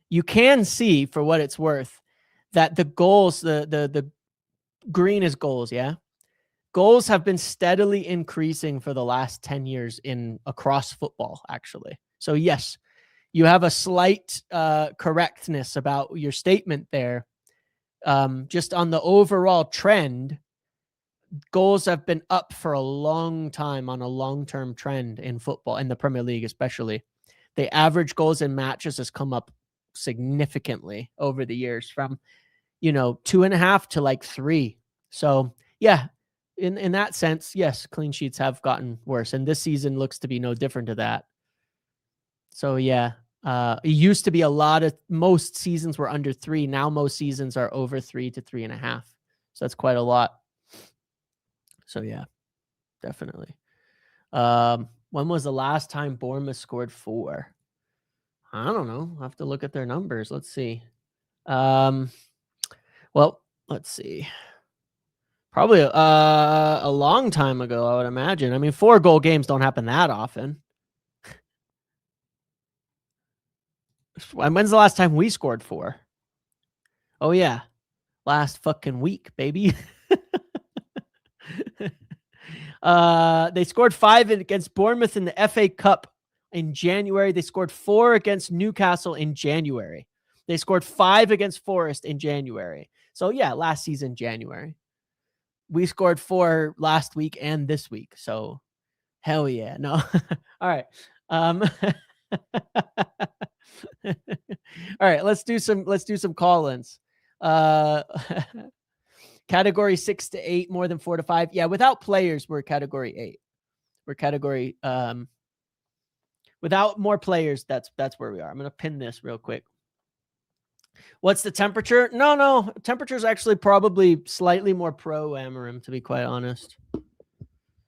You can see, for what it's worth, that the goals, the green is goals, yeah? Goals have been steadily increasing for the last 10 years across football, actually. So yes, you have a slight correctness about your statement there. Just on the overall trend, goals have been up for a long time on a long-term trend in football, in the Premier League especially. The average goals in matches has come up significantly over the years, from 2.5 to like 3. So yeah, in that sense, yes, clean sheets have gotten worse, and this season looks to be no different to that. So yeah, it used to be most seasons were under 3. Now most seasons are over 3 to 3.5. So that's quite a lot. So yeah, definitely. When was the last time Bournemouth scored 4? I don't know. I'll have to look at their numbers. Let's see. Well, let's see. Probably a long time ago, I would imagine. I mean, 4-goal games don't happen that often. When's the last time we scored 4? Oh yeah, last fucking week, baby. They scored 5 against Bournemouth in the FA Cup in January. They scored 4 against Newcastle in January. They scored 5 against Forest in January. So yeah, last season, January. We scored 4 last week and this week. So hell yeah. No. All right. All right, let's do some call-ins. Category 6 to 8, more than 4 to 5. Yeah, without players, we're category 8. We're category without more players, that's where we are. I'm gonna pin this real quick. What's the temperature? No. Temperature is actually probably slightly more pro Amorim, to be quite honest.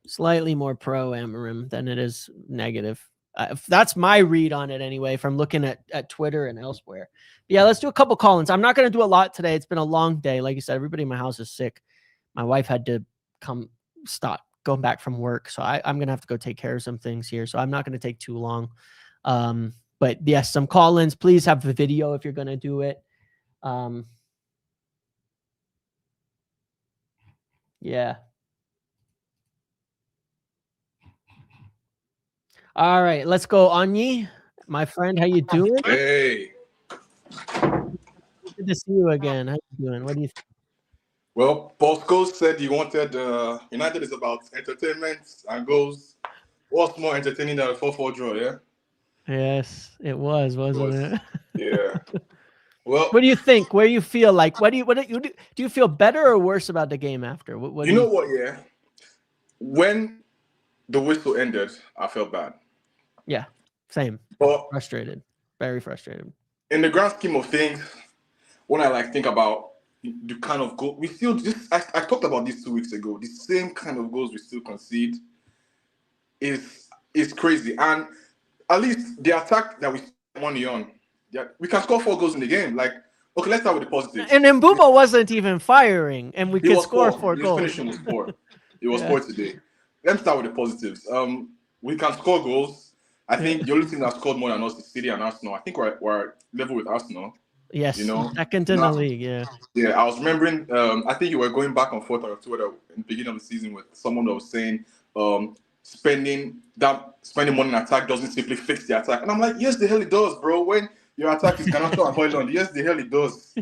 Slightly more pro Amorim than it is negative. That's my read on it anyway, from looking at Twitter and elsewhere. But yeah, let's do a couple call-ins. I'm not going to do a lot today. It's been a long day. Like you said, everybody in my house is sick. My wife had to stop going back from work. So I'm going to have to go take care of some things here. So I'm not going to take too long. But yes, some call-ins. Please have the video if you're going to do it. Yeah. All right, let's go, Anyi. My friend, how you doing? Hey. Good to see you again. How you doing? What do you think? Well, Bosco said he wanted United is about entertainment and goals. What's more entertaining than a 4-4 draw, yeah? Yes, it was, wasn't it? Yeah. Well, what do you think? Where you feel like? Do you feel better or worse about the game after? What you know what? Yeah. When the whistle ended, I felt bad. Yeah, same. But frustrated, very frustrated. In the grand scheme of things, when I think about the kind of goal we still just, I talked about this 2 weeks ago. The same kind of goals we still concede is crazy. And at least the attack that we spent money on, we can score 4 goals in the game. Like, okay, let's start with the positives. And Mbeumo wasn't even firing, and we could score 4 goals. His finishing was poor. It was poor today. Let me start with the positives. We can score goals. I think the only team that scored more than us is City and Arsenal. I think we're level with Arsenal. Yes, second in the league, yeah. Yeah, I was remembering, I think you were going back and forth on Twitter in the beginning of the season with someone that was saying spending money on attack doesn't simply fix the attack. And I'm like, yes, the hell it does, bro. When your attack is Garnacho and Højlund, yes, the hell it does.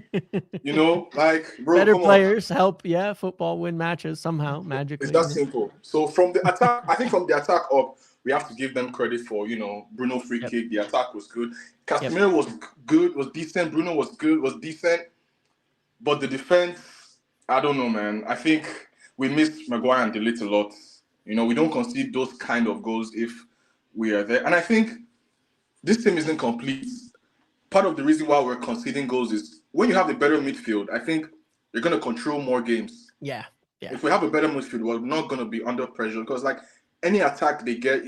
Bro, better players help, football win matches somehow, magically. It's that simple. So from the attack, I think from the attack up, we have to give them credit for, Bruno free kick. The attack was good. Casemiro was good, was decent. Bruno was good, was decent. But the defense, I don't know, man. I think we miss Maguire and Delete a lot. You know, we don't concede those kind of goals if we are there. And I think this team isn't complete. Part of the reason why we're conceding goals is when you have a better midfield, I think you're going to control more games. Yeah. If we have a better midfield, we're not going to be under pressure because, like, any attack they get,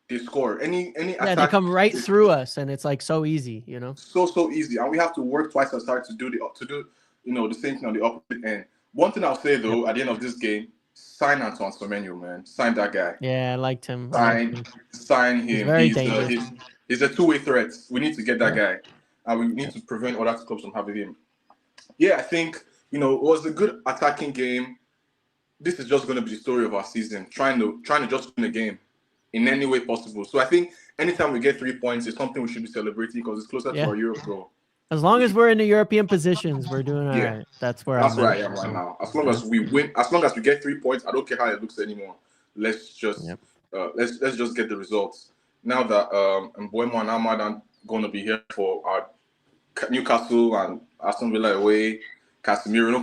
they score. Any attack, they come right through us, and it's like so easy, you know. So easy, and we have to work twice as hard to do the same thing on the opposite end. One thing I'll say though, at the end of this game, sign Antoine Semenyo, man. Sign that guy. Yeah, I liked him. Sign him. He's very dangerous. He's a two-way threat. We need to get that guy, and we need to prevent other clubs from having him. Yeah, I think it was a good attacking game. This is just going to be the story of our season, trying to just win a game in any way possible. So I think anytime we get 3 points, it's something we should be celebrating because it's closer to our Europe goal. As long as we're in the European positions, we're doing all right. That's where I am right now. As long as we win, as long as we get 3 points, I don't care how it looks anymore. Let's just let's just get the results. Now that Mbeumo and Ahmad are going to be here for our Newcastle and Aston Villa away, Casemiro,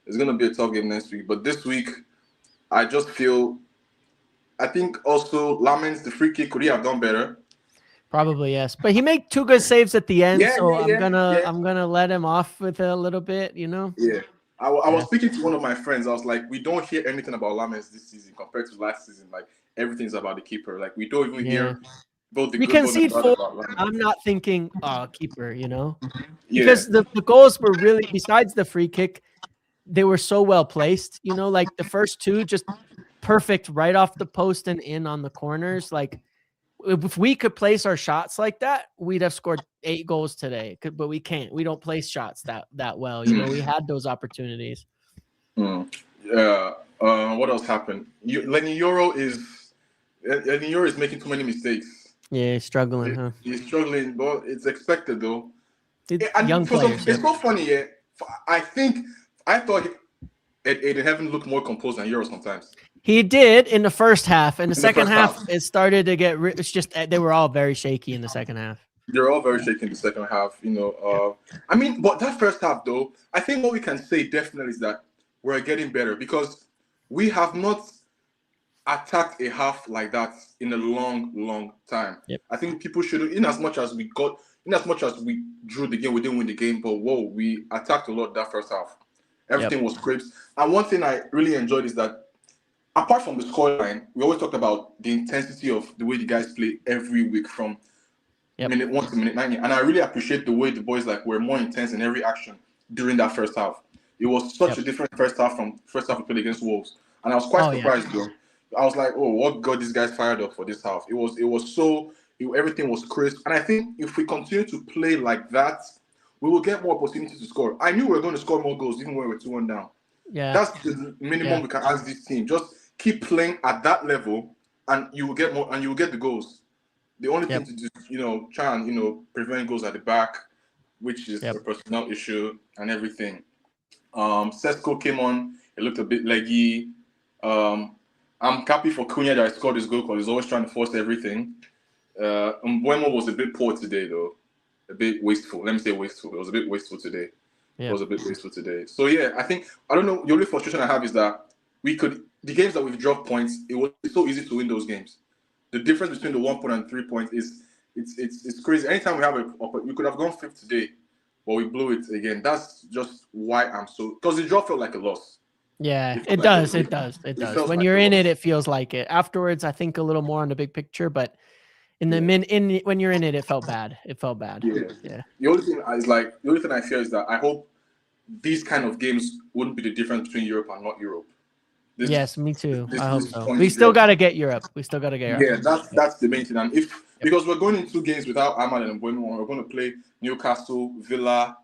it's going to be a tough game next week. But this week, I just feel, I think also Lamens, the free kick, could he have done better? Probably, yes. But he made 2 good saves at the end, I'm gonna let him off with a little bit, Yeah. I was speaking to one of my friends. I was like, we don't hear anything about Lamens this season compared to last season. Like, everything's about the keeper. Like, we don't even hear both the we good concede and the bad about Lamens. I'm not thinking, keeper, Because the goals were really, besides the free kick, they were so well placed, like the first 2 just perfect right off the post and in on the corners. Like, if we could place our shots like that, we'd have scored 8 goals today. But we can't. We don't place shots that well. We had those opportunities. What else happened? Lenny Yoro is making too many mistakes. Yeah, he's struggling, huh? He's struggling, but it's expected though. Young players. It's so funny. Yeah, I thought Aiden Heaven looked more composed than Euro sometimes. He did in the first half. In the second half, it started to get. It's just they were all very shaky in the second half. They're all very shaky in the second half. I mean, but that first half though, I think what we can say definitely is that we're getting better because we have not attacked a half like that in a long time. Yep. I think people should, in as much as we drew the game, we didn't win the game, but we attacked a lot that first half. Everything was crisp. And one thing I really enjoyed is that apart from the scoreline, we always talked about the intensity of the way the guys play every week from minute 1 to minute 90. And I really appreciate the way the boys were more intense in every action during that first half. It was such a different first half from first half we played against Wolves. And I was quite surprised though. I was like, oh, what got these guys fired up for this half? Everything was crisp. And I think if we continue to play like that, we will get more opportunities to score. I knew we were going to score more goals even when we were 2-1 down. Yeah. That's the minimum we can ask this team. Just keep playing at that level and you will get more and you will get the goals. The only thing to do, try and prevent goals at the back, which is a personnel issue and everything. Sesko came on, it looked a bit leggy. I'm happy for Cunha that I scored this goal because he's always trying to force everything. Mbeumo was a bit poor today though. A bit wasteful. Let me say wasteful. It was a bit wasteful today. Yeah. It was a bit wasteful today. So I don't know. The only frustration I have is that the games that we've dropped points, it was so easy to win those games. The difference between the 1 point and 3 points is it's crazy. Anytime we have we could have gone 5th today, but we blew it again. That's just why because the draw felt like a loss. Yeah, it does. It does. When you're in it feels like it. Afterwards, I think a little more on the big picture, but when you're in it, it felt bad. It felt bad. Yeah. The only thing I fear is that I hope these kind of games wouldn't be the difference between Europe and not Europe. Yes, me too. I hope so. We still got to get Europe. Yeah, that's the main thing. And because we're going in 2 games without Ahmad and Mbeumo, we're going to play Newcastle, Villa,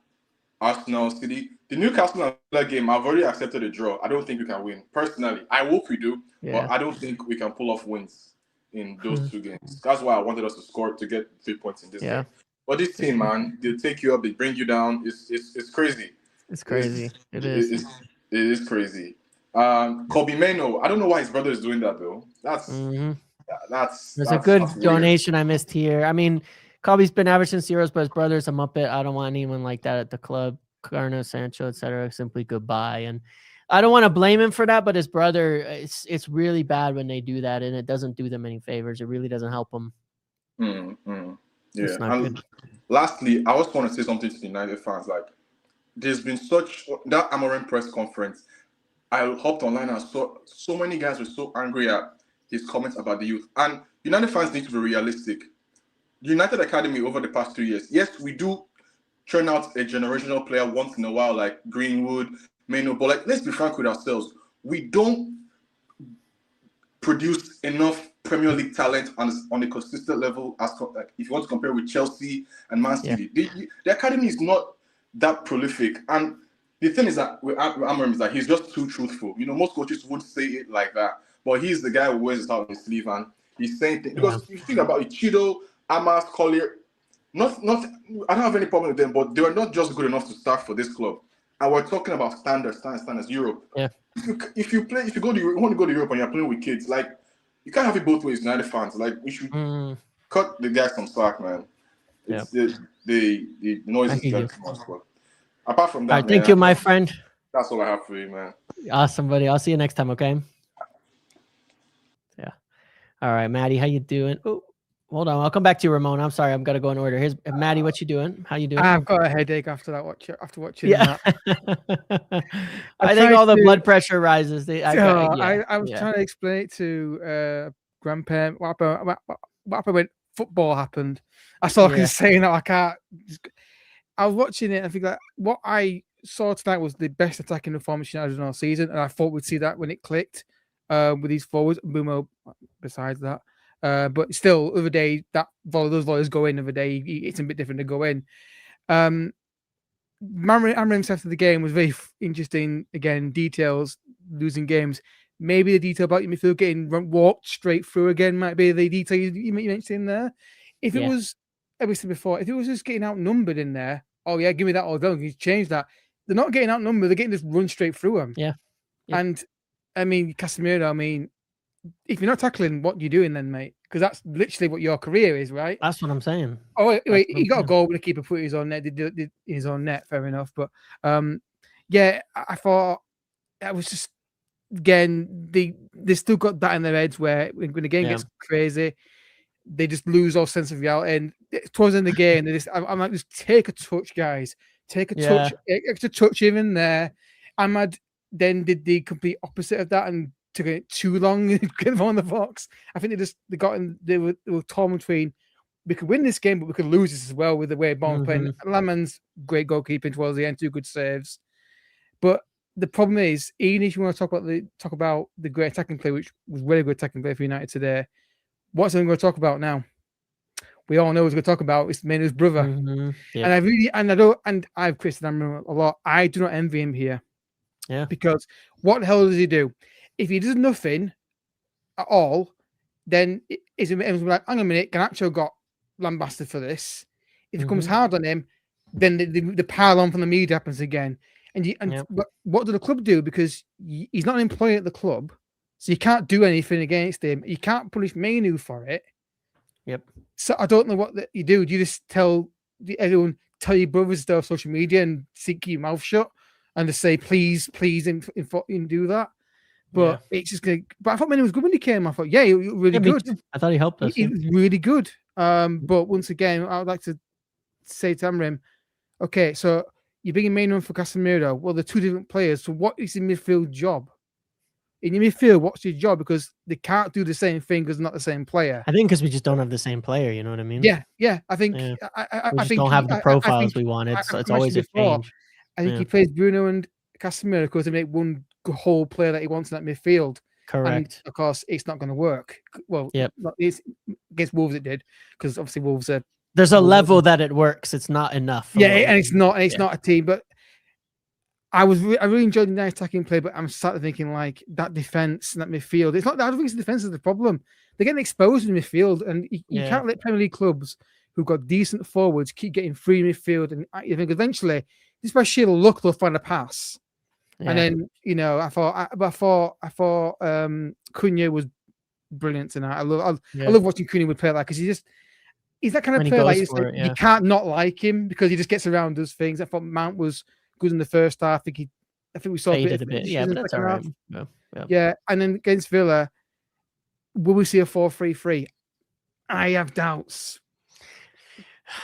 Arsenal, City. The Newcastle and Villa game, I've already accepted a draw. I don't think we can win. Personally, I hope we do, but I don't think we can pull off wins in those 2 games. That's why I wanted us to score to get 3 points in this game. But this team, man, they'll take you up, they bring you down. It's crazy. It's crazy. It is crazy. Kobie Mainoo, I don't know why his brother is doing that though. There's a good donation I missed here. I mean, Kobie's been average since Euros, but his brother's a muppet. I don't want anyone like that at the club. Carno, Sancho, etc. Simply goodbye. And I don't want to blame him for that, but his brother, it's really bad when they do that, and it doesn't do them any favors. It really doesn't help them. Yeah. It's not And good. lastly, I also want to say something to the United fans. Like, there's been that Amorim press conference. I hopped online and saw so many guys were so angry at his comments about the youth. And United fans need to be realistic. United Academy over the past 2 years, yes, we do churn out a generational player once in a while, like Greenwood, Mainoo, but like, let's be frank with ourselves. We don't produce enough Premier League talent on a consistent level as like, if you want to compare with Chelsea and Man City. The academy is not that prolific. And the thing is that with Amorim is that he's just too truthful. Most coaches won't say it like that, but he's the guy who wears it out on his sleeve and he's saying things. Because if you think about it, Chido, Amas, Collier, not I don't have any problem with them, but they were not just good enough to start for this club. And we're talking about standards, Europe. Yeah. If you want to go to Europe and you're playing with kids, like, you can't have it both ways, United fans. Like, we should cut the guys some slack, man. It's the noise is getting too much. But apart from that, all right, thank you, my friend. That's all I have for you, man. Awesome, buddy. I'll see you next time, okay? Yeah. All right, Maddie, how you doing? Oh, hold on. I'll come back to you, Ramon. I'm sorry. I'm going to go in order. Here's Maddie. What you doing? How you doing? I've got a headache after watching that. I think all the blood pressure rises. I was trying to explain it to grandparent what happened when football happened. That's all I can say now. I was watching it and I think that what I saw tonight was the best attacking performance United done all season, and I thought we'd see that when it clicked with these forwards. Bumo, besides that. But still, other day those volleys go in. Other day, it's a bit different to go in. Amorim's after the game was very interesting. Again, details, losing games. Maybe the detail about your midfield getting walked straight through again might be the detail you mentioned there. If it was, as we said before, if it was just getting outnumbered in there, oh yeah, give me that all done. You change that. They're not getting outnumbered. They're getting just run straight through them. Yeah. And I mean, Casemiro. If you're not tackling, what are you doing then, mate? Because that's literally what your career is, right? That's what I'm saying. Oh, wait, he got a goal when the keeper put his own net. Did his own net, fair enough. But I thought that was just, again, they still got that in their heads where when the game gets crazy, they just lose all sense of reality. And towards the end of the game, I'm like, just take a touch, guys. Take a touch, extra touch even there. Ahmad then did the complete opposite of that and took it too long to get on the box. I think they were torn between, we could win this game, but we could lose this as well with the way Bournemouth playing. Laman's great goalkeeping towards the end, 2 good saves. But the problem is, even if you want to talk about the great attacking play, which was really good attacking play for United today, what's I'm going to talk about now? We all know what we're going to talk about. It's Mainoo's brother. And I've criticized him a lot. I do not envy him here. Yeah. Because what the hell does he do? If he does nothing at all, then everyone's like, hang on a minute, Garnacho got lambasted for this. If it comes hard on him, then the pile on from the media happens again. But what do the club do? Because he's not an employee at the club, so you can't do anything against him. You can't punish Mainoo for it. Yep. So I don't know what you do. Do you just tell your brothers to social media and keep your mouth shut and just say, please, and do that? But it's just going. But I thought Mainoo was good when he came. I thought, he was really good. I thought he helped us. He was really good. But once again, I would like to say to Amorim, okay, so you're bringing Mainoo in for Casemiro. Well, they're 2 different players. So what is the midfield job? In your midfield, what's your job? Because they can't do the same thing because they're not the same player. I think because we just don't have the same player. You know what I mean? Yeah. I think we just don't have the profiles we wanted. So it's always a change. I think he plays Bruno and Casemiro because they make one whole player that he wants in that midfield. Correct. And of course, it's not going to work. Well, it's against Wolves it did, because obviously Wolves are. There's a level that it works. It's not enough. And it's not a team. But I really enjoyed the nice attacking play. But I'm starting thinking like that defense, that midfield. It's not. I don't think it's the defense is the problem. They're getting exposed in midfield, and you can't let Premier League clubs who've got decent forwards keep getting free midfield. And I think eventually, just by sheer luck, they'll find a pass. And then, I thought Cunha was brilliant tonight. I love watching Cunha play like, because he's that kind of player. Like, you can't not like him because he just gets around, does things. I thought Mount was good in the first half. I think I think we saw Faded a a bit bit. Yeah, in but the that's second all half. right. Yeah. Yeah. Yeah, and then against Villa, will we see a 4-3-3? I have doubts.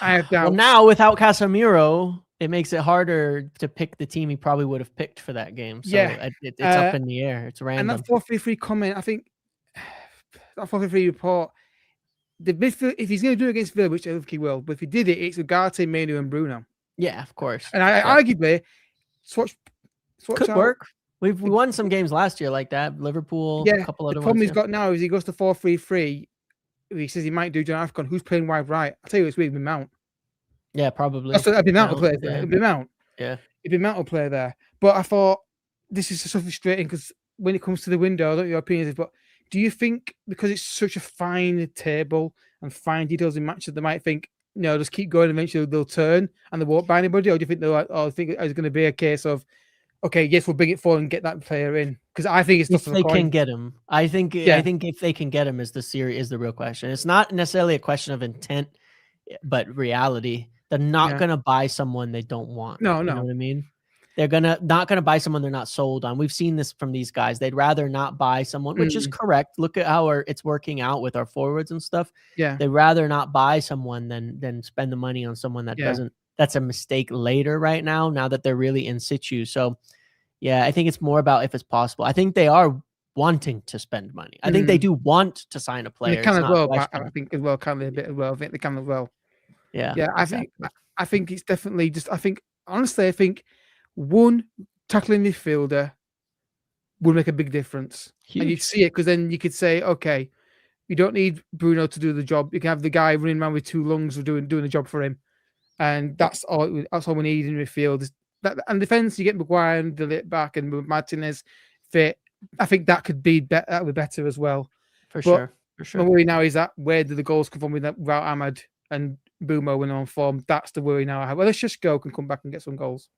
Well, now without Casemiro, it makes it harder to pick the team he probably would have picked for that game. So Yeah. it's up in the air. It's And random. that 4-3-3 comment, I think that 4-3-3 report, the midfield, if he's going to do it against Villa, which I think he will, but if he did it, it's Ugarte, Mainoo, and Bruno. Yeah, of course. And I arguably swatch could out. work. We won some games last year like that. Liverpool, Yeah, a couple other the problem ones. he's got now is he goes to 4-3-3. He says he might do John Afcon. Who's playing wide right? I'll tell you, it's with Mount. Yeah, probably. That's it'd be Mount to play there. Yeah. It'd be Mount. Yeah. It'd be Mount to play there. But I thought this is so frustrating because when it comes to the window, I don't know your opinion is, but do you think because it's such a fine table and fine details in matches, they might think, no, just keep going, eventually they'll turn and they won't buy anybody? Or do you think they're like, oh, I think it's going to be a case of, okay, yes, we'll bring it forward and get that player in? Because I think it's if just they can get him. I think if they can get him is the real question. It's not necessarily a question of intent, but reality. They're not going to buy someone they don't want. No. You know what I mean? They're not going to buy someone they're not sold on. We've seen this from these guys. They'd rather not buy someone, which is correct. Look at how it's working out with our forwards and stuff. Yeah. They'd rather not buy someone than spend the money on someone that doesn't. That's a mistake later right now that they're really in situ. So, yeah, I think it's more about if it's possible. I think they are wanting to spend money. I think they do want to sign a player. They can as well. I think as well. Can they a bit as well? I think they can as well. Yeah. Yeah. I think it's definitely just. I think honestly, one tackling midfielder would make a big difference. Huge. And you'd see it because then you could say, okay, you don't need Bruno to do the job. You can have the guy running around with two lungs doing the job for him, and that's all we need in midfield. And defense, you get Maguire and De Ligt back, and Martinez fit. I think that could be better. That would be better as well. For sure. My worry now is that where do the goals come from without Ahmad and Bumo when on form? That's the worry now I have. Well, let's just go and come back and get some goals.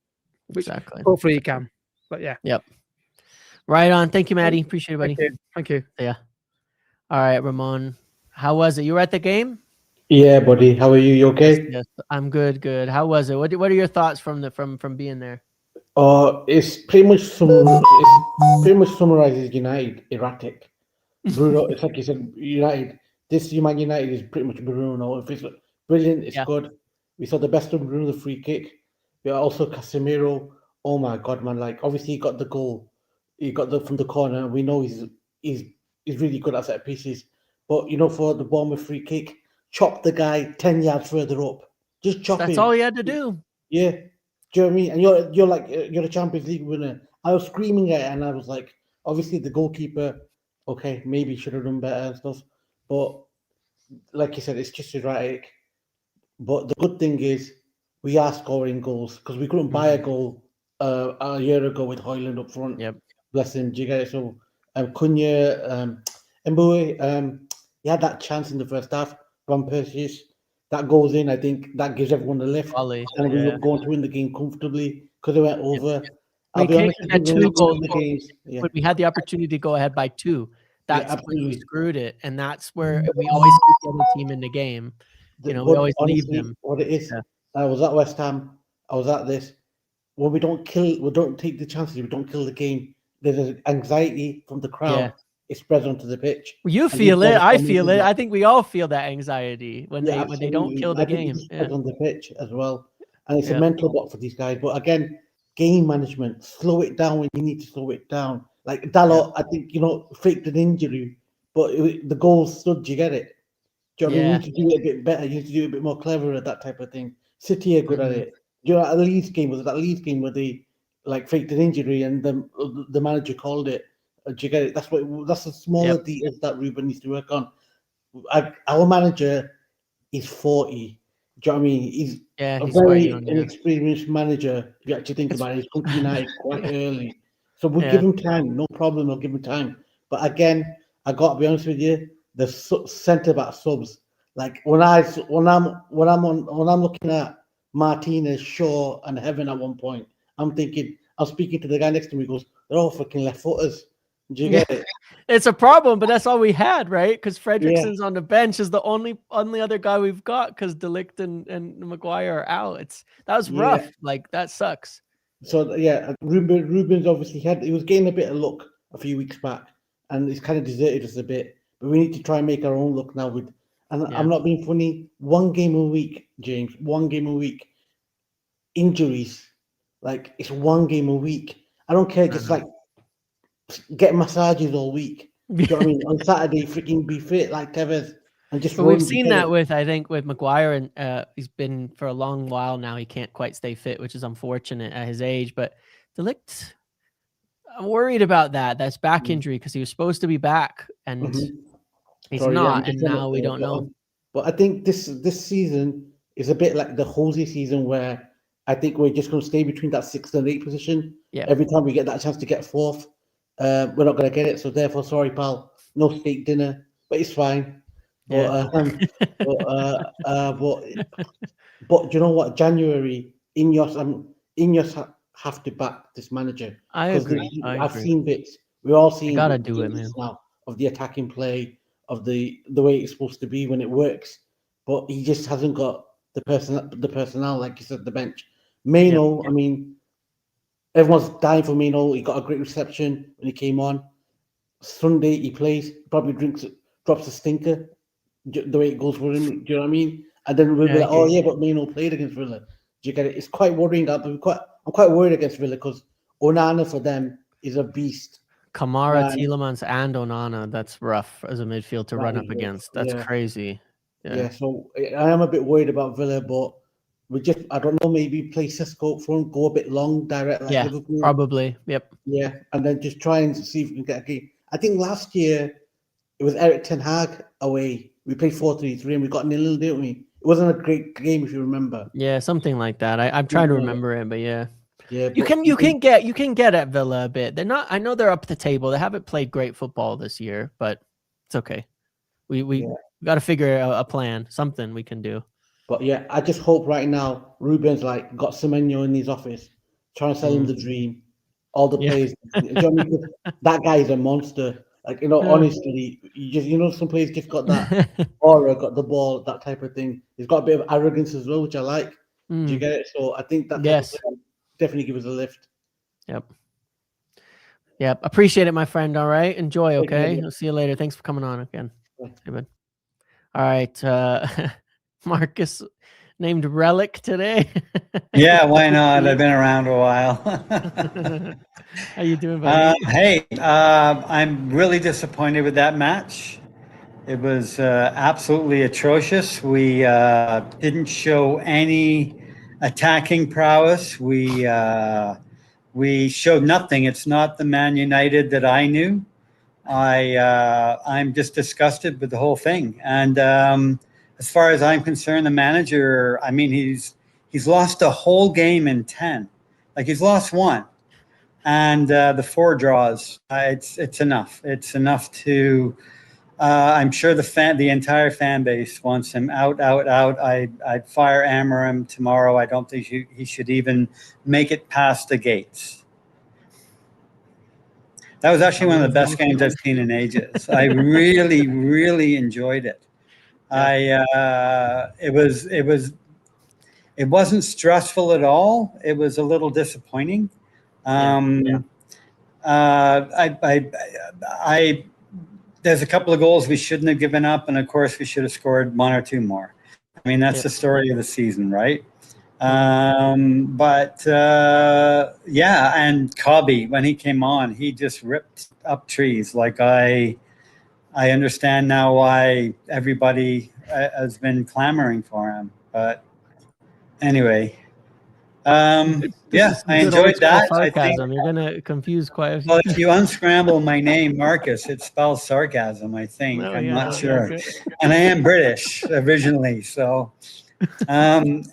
Exactly. Hopefully you can. But yeah. Yep. Right on. Thank you, Maddie. Appreciate it, buddy. Thank you. Yeah. All right, Ramon. How was it? You were at the game? Yeah, buddy. How are you? You okay? Yes, I'm good. Good. How was it? What are your thoughts from being there? It's pretty much summarizes United erratic. Bruno, it's like you said, United. This Man United is pretty much Bruno. If it's brilliant, it's good. We saw the best of Bruno, the free kick. We also Casemiro. Oh my God, man! Like obviously he got the goal. He got from the corner. We know he's really good at set pieces. But for the Bournemouth free kick, chop the guy 10 yards further up. Just chop him. That's all he had to do. Yeah. Do you know what I mean? And you're a Champions League winner. I was screaming at it and I was like, obviously the goalkeeper, okay, maybe should have done better and stuff. But like you said, it's just erratic. But the good thing is we are scoring goals because we couldn't buy a goal a year ago with Højlund up front. Yep. Bless him. Do you get it? So Cunha, Mbue, he had that chance in the first half. Van Persie, that goes in. I think that gives everyone a lift. Volley, and we were going to win the game comfortably because they went over. We had 2 goals. When we had the opportunity to go ahead by 2. That's when we screwed it, and that's where we always keep the other team in the game. We always leave them. What it is, I was at West Ham. I was at this. When we don't take the chances, we don't kill the game. There's an anxiety from the crowd. Yeah. It spreads onto the pitch. You feel it. I feel it. I think we all feel that anxiety when they don't kill the game. It spreads on the pitch as well, and it's a mental block for these guys. But again, game management. Slow it down when you need to slow it down. Like Dalot, I think faked an injury, but the goal stood. Do you get it? Do you know what I mean? You need to do it a bit better. You need to do it a bit more clever at that type of thing. City are good at it. At the Leeds game, was it that Leeds game where they faked an injury and the manager called it? Do you get it? That's the smaller details that Ruben needs to work on. Our manager is 40. Do you know what I mean? He's a very inexperienced manager. If you actually think about it, he's come to United quite early, so we'll give him time. No problem. We'll give him time. But again, I got to be honest with you. The centre back subs, like when I'm looking at Martinez, Shaw, and Heaven at one point, I'm speaking to the guy next to me. He goes, they're all freaking left footers. Do you get it? It's a problem, but that's all we had, right? Because Fredrickson's on the bench is the only other guy we've got because De Ligt and Maguire are out. That was rough. Like that sucks. So yeah, Ruben's obviously he was getting a bit of luck a few weeks back, and he's kind of deserted us a bit. But we need to try and make our own luck now. And Yeah. I'm not being funny. 1 game a week, James. 1 game a week. Injuries, like it's 1 game a week. I don't care. Just like get massages all week. Do you know what I mean? On Saturday, freaking be fit like Tevez and just But run. we've seen that with, I think, with Maguire, and he's been for a long while now. He can't quite stay fit, which is unfortunate at his age. But Delict, I'm worried about that. That's back injury because he was supposed to be back and he's Sorry, yeah, I'm not. just And now we don't know. But I think this season is a bit like the Jose season, where I think we're just going to stay between that 6th and 8th position. Yeah. Every time we get that chance to get 4th, we're not going to get it. So therefore, sorry, pal, no steak dinner, but it's fine. But but you know what? January, Ineos have to back this manager. I agree. I've seen bits. We're all seeing gotta the do it, man. now of the attacking play, of the way it's supposed to be when it works. But he just hasn't got the personnel, like you said, the bench. Mainoo, I mean, everyone's dying for Mainoo. He got a great reception when he came on. Sunday he plays, probably drops a stinker, the way it goes for him. Do you know what I mean? And then we'll be like, oh yeah, but Mainoo played against Villa. Do you get it? It's quite worrying. I'm quite worried against Villa because Onana for them is a beast. Kamara, Tielemans, and Onana. That's rough as a midfield to run up against. That's crazy. Yeah, so I am a bit worried about Villa, but I don't know, maybe play Cisco up front, go a bit long, direct like Liverpool. Probably. Yep. Yeah, and then just try and see if we can get a game. I think last year it was Eric Ten Hag away. We played 4-3-3 and we got 0-0, didn't we? It wasn't a great game if you remember. Yeah, something like that. I'm trying to remember it, but yeah. Yeah, you can get at Villa a bit. They're not. I know they're up the table. They haven't played great football this year, but it's okay. We got to figure out a plan, something we can do. But yeah, I just hope right now Ruben's like got Semenyo in his office, trying to sell him the dream. All the players, that guy is a monster. Like, honestly, some players just got that aura, got the ball, that type of thing. He's got a bit of arrogance as well, which I like. Do you get it? So I think that definitely give us a lift. Yep. Appreciate it, my friend. All right. Enjoy. Okay. I'll see you later. Thanks for coming on again. Good. All right. Marcus named Relic today. Yeah, why not? I've been around a while. How you doing, buddy? Hey, I'm really disappointed with that match. It was absolutely atrocious. We didn't show any attacking prowess. We showed nothing. It's not the Man United that I knew. I'm just disgusted with the whole thing. And as far as I'm concerned, the manager, I mean, he's lost a whole game in 10. Like, he's lost one. And the 4 draws, it's enough. It's enough to, I'm sure the entire fan base wants him out. I'd fire Amorim tomorrow. I don't think he should even make it past the gates. That was actually one of the best games I've seen in ages. I really, really enjoyed it. It wasn't stressful at all. It was a little disappointing. There's a couple of goals we shouldn't have given up, and of course we should have scored 1 or 2 more. I mean, that's the story of the season, right? And Kobie, when he came on, he just ripped up trees. Like, I understand now why everybody has been clamoring for him. But anyway, I enjoyed that. Sarcasm. I think you're gonna confuse quite a few. Well, if you unscramble my name, Marcus, it spells sarcasm, I think. I'm not sure. Okay. And I am British originally, so and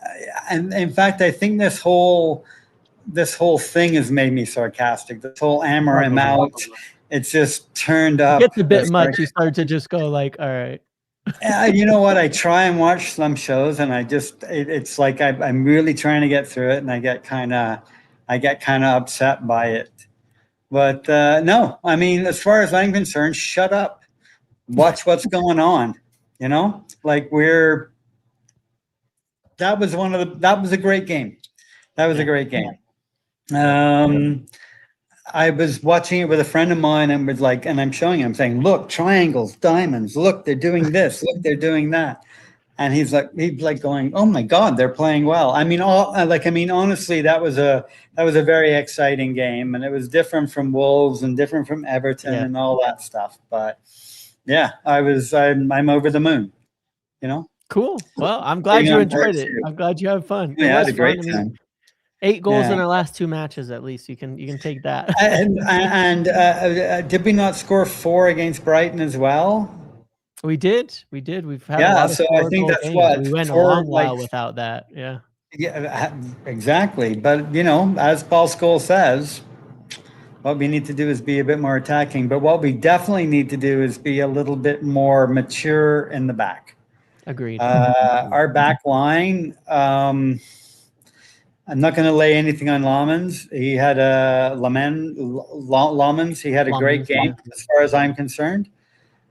in fact, I think this whole thing has made me sarcastic. This whole Amorim out, it's just turned up. It gets a bit much. You start to just go like, all right. You know what? I try and watch some shows, and it's like I'm really trying to get through it, and I get kind of upset by it. But no, I mean, as far as I'm concerned, shut up, watch what's going on. Like that was a great game. That was a great game. I was watching it with a friend of mine and was like, and I'm showing him, saying, look, triangles, diamonds, look, they're doing this, look, they're doing that. And he's like going, oh my God, they're playing well. I mean, honestly, that was a very exciting game, and it was different from Wolves and different from Everton and all that stuff. But yeah, I'm over the moon, you know? Cool. Well, I'm glad you enjoyed it. I'm glad you had fun. Yeah, I was had a great fun. time. 8 goals in our last 2 matches, at least. You can take that. And did we not score 4 against Brighton as well? We did. We've had a lot of so I think that's games. what We went a 4, long while without that. Yeah. Yeah, exactly. But as Paul Scholes says, what we need to do is be a bit more attacking. But what we definitely need to do is be a little bit more mature in the back. Agreed. Our back line. I'm not going to lay anything on Lamans. He had Lamans. He had a great game as far as I'm concerned.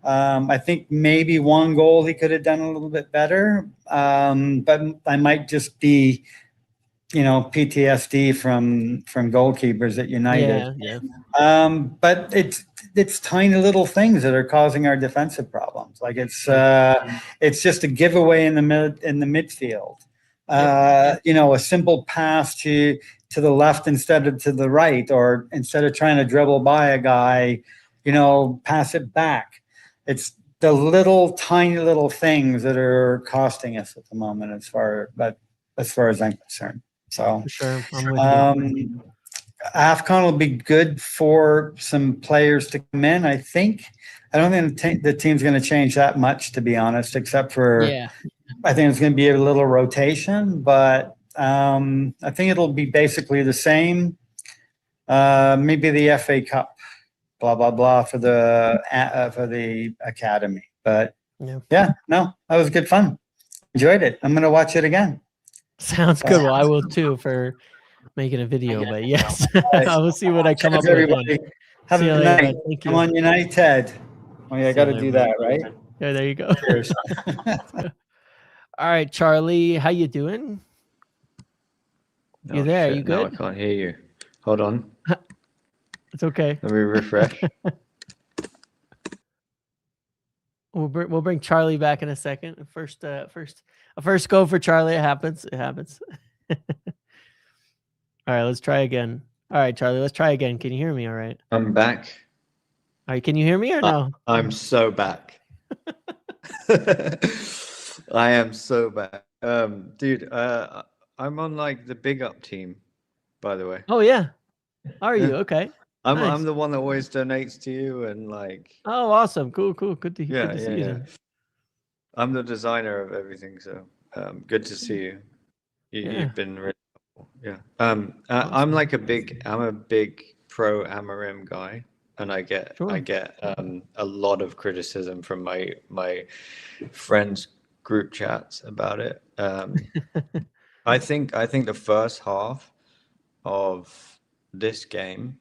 I think maybe 1 goal he could have done a little bit better. But I might just be, PTSD from goalkeepers at United. Yeah. But it's tiny little things that are causing our defensive problems. Like it's just a giveaway in the midfield. A simple pass to the left instead of to the right, or instead of trying to dribble by a guy, pass it back. It's the tiny little things that are costing us at the moment, as far as I'm concerned. So for sure, I'm with you. AFCON will be good for some players to come in. I think. I don't think the team's going to change that much, to be honest, except for I think it's going to be a little rotation, but I think it'll be basically the same. Maybe the FA Cup, blah blah blah, for the academy. But that was good fun. Enjoyed it. I'm going to watch it again. Sounds good. Well, I will too, for making a video. But yes, I will see what I come up with. Have a good night. Come on, United. Oh yeah, I got to do that, right? Yeah, there you go. Cheers. All right, Charlie, how you doing? You there? Shit, you good? No, I can't hear you. Hold on. It's okay. Let me refresh. We'll bring Charlie back in a second. First go for Charlie. It happens. All right, let's try again. All right, Charlie, let's try again. Can you hear me all right? I'm back. All right, can you hear me or no? I'm so back. I am so back. Dude, I'm on like the big up team, by the way. Oh yeah. Are you? Okay. I'm the one that always donates to you and like. Oh, awesome. Cool. Good to hear. Yeah. I'm the designer of everything, so good to see you. You've been really helpful. Yeah. Awesome. I'm a big pro Amorim guy, and I get a lot of criticism from my friends' group chats about it. I think the first half of this game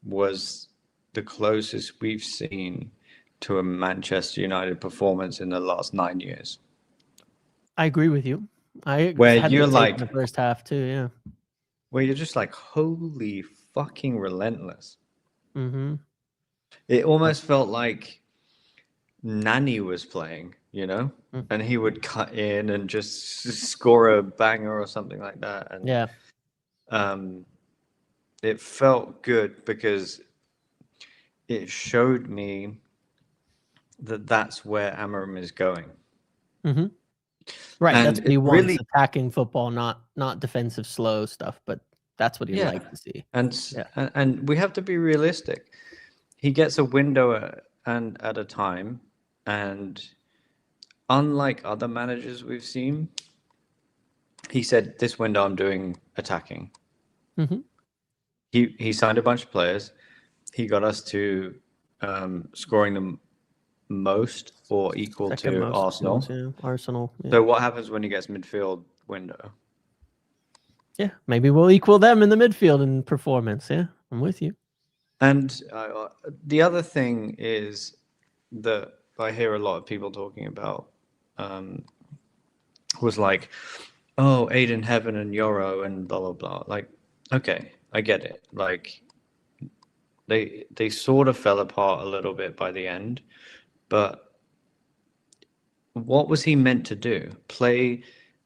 was the closest we've seen to a Manchester United performance in the last 9 years. I agree with you. Where you're like the first half too, yeah. Where you're just like, holy fucking relentless. Mm-hmm. It almost felt like Nani was playing, and he would cut in and just score a banger or something like that. And it felt good because it showed me that that's where Amorim is going. Mm-hmm. Right, and that's what he wants, attacking football, not defensive slow stuff, but that's what he'd like to see. And we have to be realistic. He gets a window at a time, and unlike other managers we've seen, he said, this window I'm doing attacking. Mm-hmm. He signed a bunch of players. He got us to scoring the most or equal to Arsenal. Arsenal. Yeah. So what happens when he gets midfield window? Yeah, maybe we'll equal them in the midfield in performance. Yeah, I'm with you. And the other thing is that I hear a lot of people talking about was like, oh, Aiden Heaven and Euro and blah, blah, blah. Like, okay, I get it. Like they sort of fell apart a little bit by the end, but what was he meant to do? Play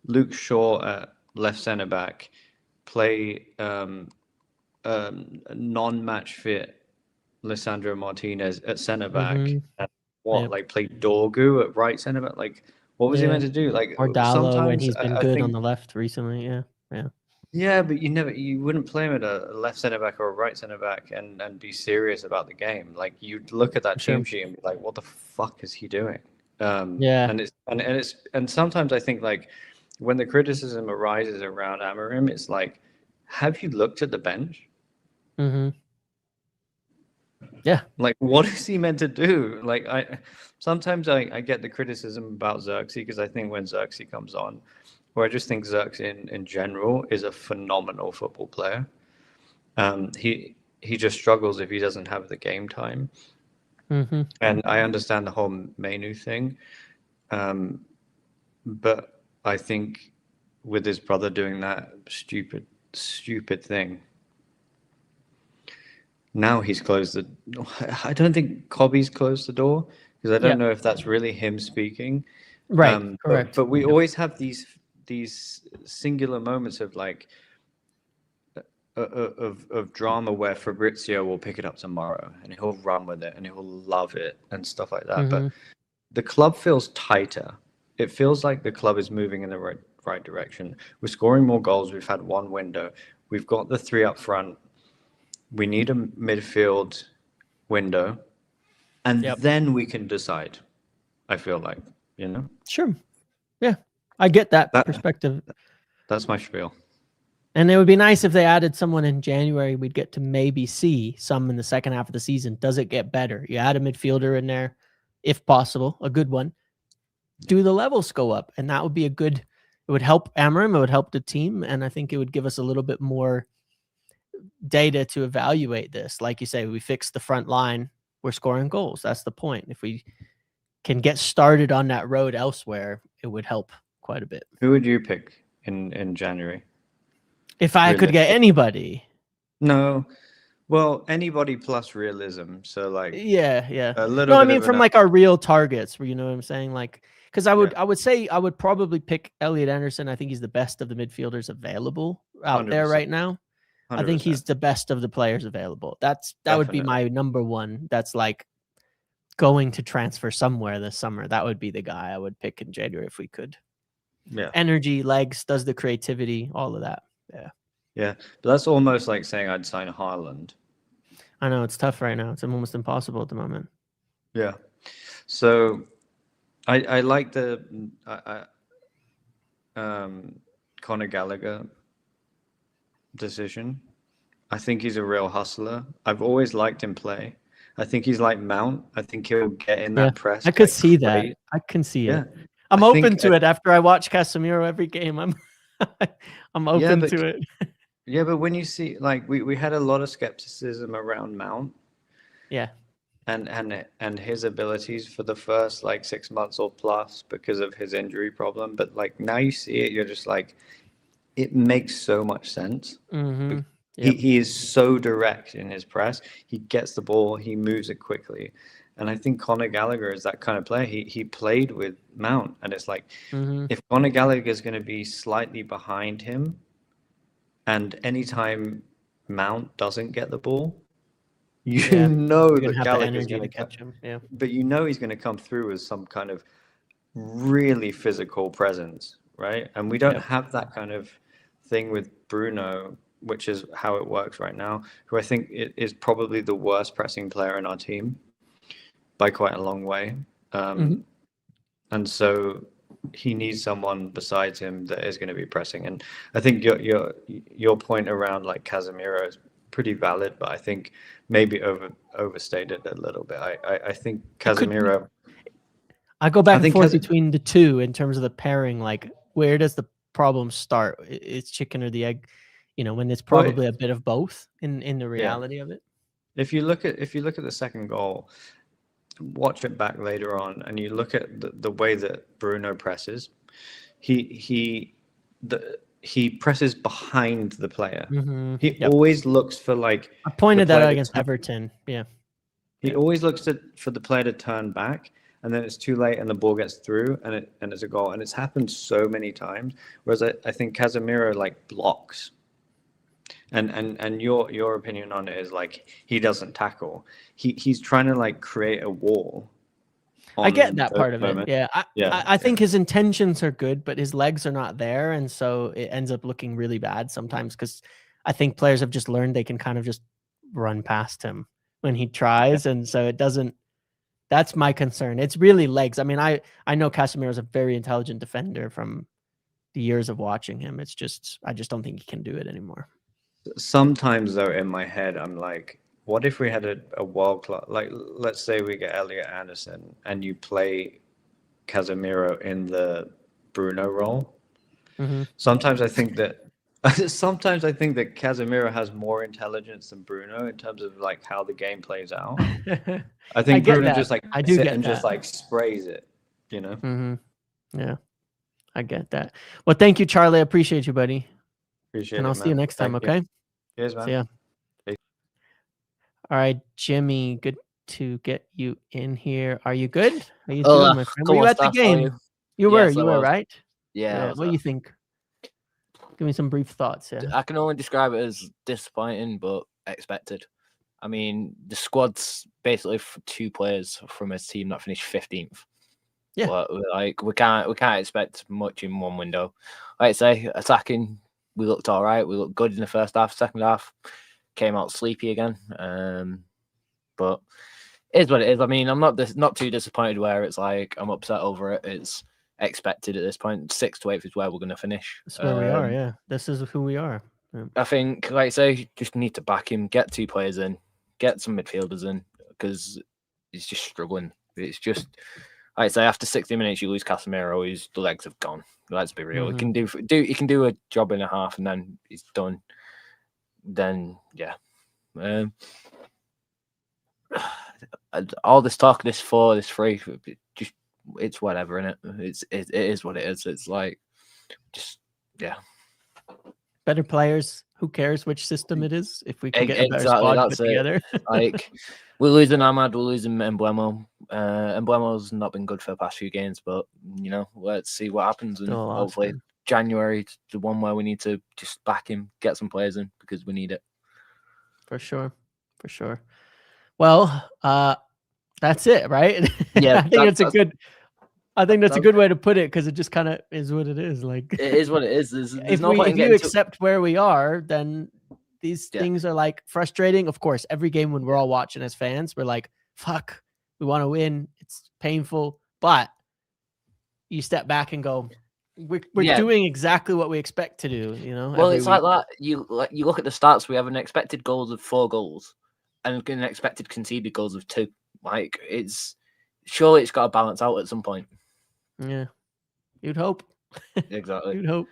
Luke Shaw at left centre back, play non-match fit Lisandro Martinez at centre back, and like play Dorgu at right centre back? Like, what was he meant to do? Like, or Dallo sometimes when he's been I good think, on the left recently. yeah, but you wouldn't play him at a left centre back or a right centre back and be serious about the game. Like, you'd look at that team sheet and be like, what the fuck is he doing? And sometimes I think, like, when the criticism arises around Amorim, it's like, have you looked at the bench? Yeah. Like, what is he meant to do? Like, sometimes I get the criticism about Xerxes, because I think when Xerxes comes on, or I just think Xerxes in general is a phenomenal football player. He just struggles if he doesn't have the game time. And I understand the whole Mainoo thing. But I think with his brother doing that stupid thing, now he's closed the. I don't think Kobie's closed the door, because I don't know if that's really him speaking. Right. Correct. But we always have these singular moments of like of drama where Fabrizio will pick it up tomorrow and he'll run with it and he'll love it and stuff like that. But the club feels tighter. It feels like the club is moving in the right direction. We're scoring more goals. We've had one window. We've got the three up front. We need a midfield window, and then we can decide. I feel like, Sure. Yeah, I get that perspective. That's my spiel. And it would be nice if they added someone in January. We'd get to maybe see some in the second half of the season. Does it get better? You add a midfielder in there, if possible, a good one. Do the levels go up? And that would be it would help Amorim, it would help the team, and I think it would give us a little bit more data to evaluate this. Like you say, we fix the front line, we're scoring goals. That's the point. If we can get started on that road elsewhere, it would help quite a bit. Who would you pick in January? If I could get anybody. No. Well, anybody plus realism. So like, yeah. A little no, I bit mean from like our real targets, where you know what I'm saying? Like, because I would say I would probably pick Elliot Anderson. I think he's the best of the midfielders available out 100%. there right now. 100%. I think he's the best of the players available. That would be my number one. That's like going to transfer somewhere this summer. That would be the guy I would pick in January if we could. Yeah. Energy, legs, does the creativity, all of that. Yeah. But that's almost like saying I'd sign Haaland. I know it's tough right now. It's almost impossible at the moment. Yeah. So I like the Conor Gallagher decision. I think he's a real hustler. I've always liked him play. I think he's like Mount. I think he'll get in that press. I could see that. I can see it. I'm open to it after I watch Casemiro every game. I'm open to it. Yeah, but when you see, like, we had a lot of skepticism around Mount. Yeah. And his abilities for the first like 6 months or plus because of his injury problem. But like now you see it, you're just like, it makes so much sense. Yep. He is so direct in his press. He gets the ball, he moves it quickly. And I think Conor Gallagher is that kind of player. He played with Mount, and it's like, if Conor Gallagher is going to be slightly behind him, and anytime Mount doesn't get the ball, you know that Gallagher's going to catch him. Yeah. But you know he's going to come through with some kind of really physical presence, right? And we don't have that kind of thing with Bruno, which is how it works right now, who I think is probably the worst pressing player in our team by quite a long way. And so he needs someone besides him that is going to be pressing. And I think your point around like Casemiro is pretty valid, but I think maybe overstated a little bit. I think Casemiro. I go back and forth between the two in terms of the pairing. Like, where does the problem start? It's chicken or the egg, when it's probably a bit of both in the reality of it. If you look at the second goal, watch it back later on, and you look at the way that Bruno presses, he presses behind the player. He Yep. always looks for like. I pointed the that player out to against turn- Everton. Yeah. He always looks for the player to turn back, and then it's too late, and the ball gets through, and it's a goal. And it's happened so many times. Whereas I think Casemiro like blocks. And your opinion on it is like he doesn't tackle. He's trying to like create a wall. I get that those part of moments. it. Yeah. I think his intentions are good, but his legs are not there. And so it ends up looking really bad sometimes because I think players have just learned they can kind of just run past him when he tries. And so it doesn't, that's my concern. It's really legs. I mean, I know Casemiro is a very intelligent defender from the years of watching him. It's just, I just don't think he can do it anymore. Sometimes though, in my head, I'm like, what if we had a world class, like let's say we get Elliot Anderson and you play Casemiro in the Bruno role. Sometimes I think that Casemiro has more intelligence than Bruno in terms of like how the game plays out. I think Bruno just like just like sprays it, you know. Yeah, I get that. Well, thank you, Charlie. I appreciate you, buddy. Appreciate and it, I'll see you next time. Okay. Cheers, man. See ya. All right, Jimmy. Good to get you in here. Are you good? How you doing, my friend? Were you at the game? You were right. Yeah. What do you think? Give me some brief thoughts. Yeah. I can only describe it as disappointing, but expected. I mean, the squad's basically 2 players from a team that finished 15th. Yeah. But like we can't expect much in one window. Like I say, attacking, we looked all right. We looked good in the first half. Second half, came out sleepy again. But it is what it is. I mean, I'm not too disappointed where it's like I'm upset over it. It's expected at this point. 6th to 8th is where we're going to finish. That's where we are. Yeah, this is who we are. Yeah. I think, like I say, just need to back him, get 2 players in, get some midfielders in, because he's just struggling. It's just, like I say, after 60 minutes, you lose Casemiro, the legs have gone. Let's be real. He can do a job and a half, and then he's done. Then yeah, all this talk, this 4, this 3, just it's whatever, innit? It is what it is. It's like just better players. Who cares which system it is? If we can get a better exactly, squad put together. Like we're losing Ahmad, we're losing Mbeumo. Mbeumo's not been good for the past few games, but you know, let's see what happens, and hopefully January, the one where we need to just back him, get some players in because we need it. For sure. Well, that's it, right? Yeah, I think that's a good way to put it, because it just kind of is what it is. Like it is what it is. There's if no point in you accept where we are, then these things are like frustrating. Of course, every game when we're all watching as fans, we're like, fuck, we want to win. It's painful, but you step back and go, we're doing exactly what we expect to do. You know. Well, it's like that. You look at the stats. We have an expected goals of 4 goals, and an expected conceded goals of 2. Like surely it's got to balance out at some point. Yeah, you'd hope. Exactly. You'd hope.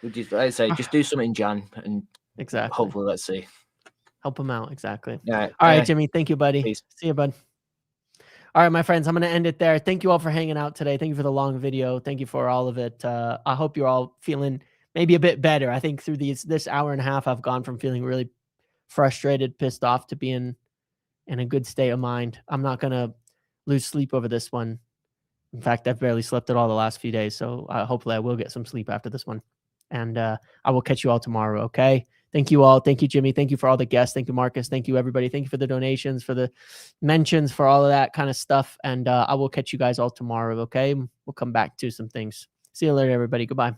Like I say, just do something in Jan, and exactly. Hopefully, let's see. Help him out. Exactly. Yeah. All right, Jimmy. Thank you, buddy. Peace. See you, bud. All right, my friends. I'm going to end it there. Thank you all for hanging out today. Thank you for the long video. Thank you for all of it. I hope you're all feeling maybe a bit better. I think through this hour and a half, I've gone from feeling really frustrated, pissed off, to being in a good state of mind. I'm not going to lose sleep over this one. In fact, I've barely slept at all the last few days. So hopefully I will get some sleep after this one. And I will catch you all tomorrow. Okay. Thank you all. Thank you, Jimmy. Thank you for all the guests. Thank you, Marcus. Thank you, everybody. Thank you for the donations, for the mentions, for all of that kind of stuff. And I will catch you guys all tomorrow. Okay. We'll come back to some things. See you later, everybody. Goodbye.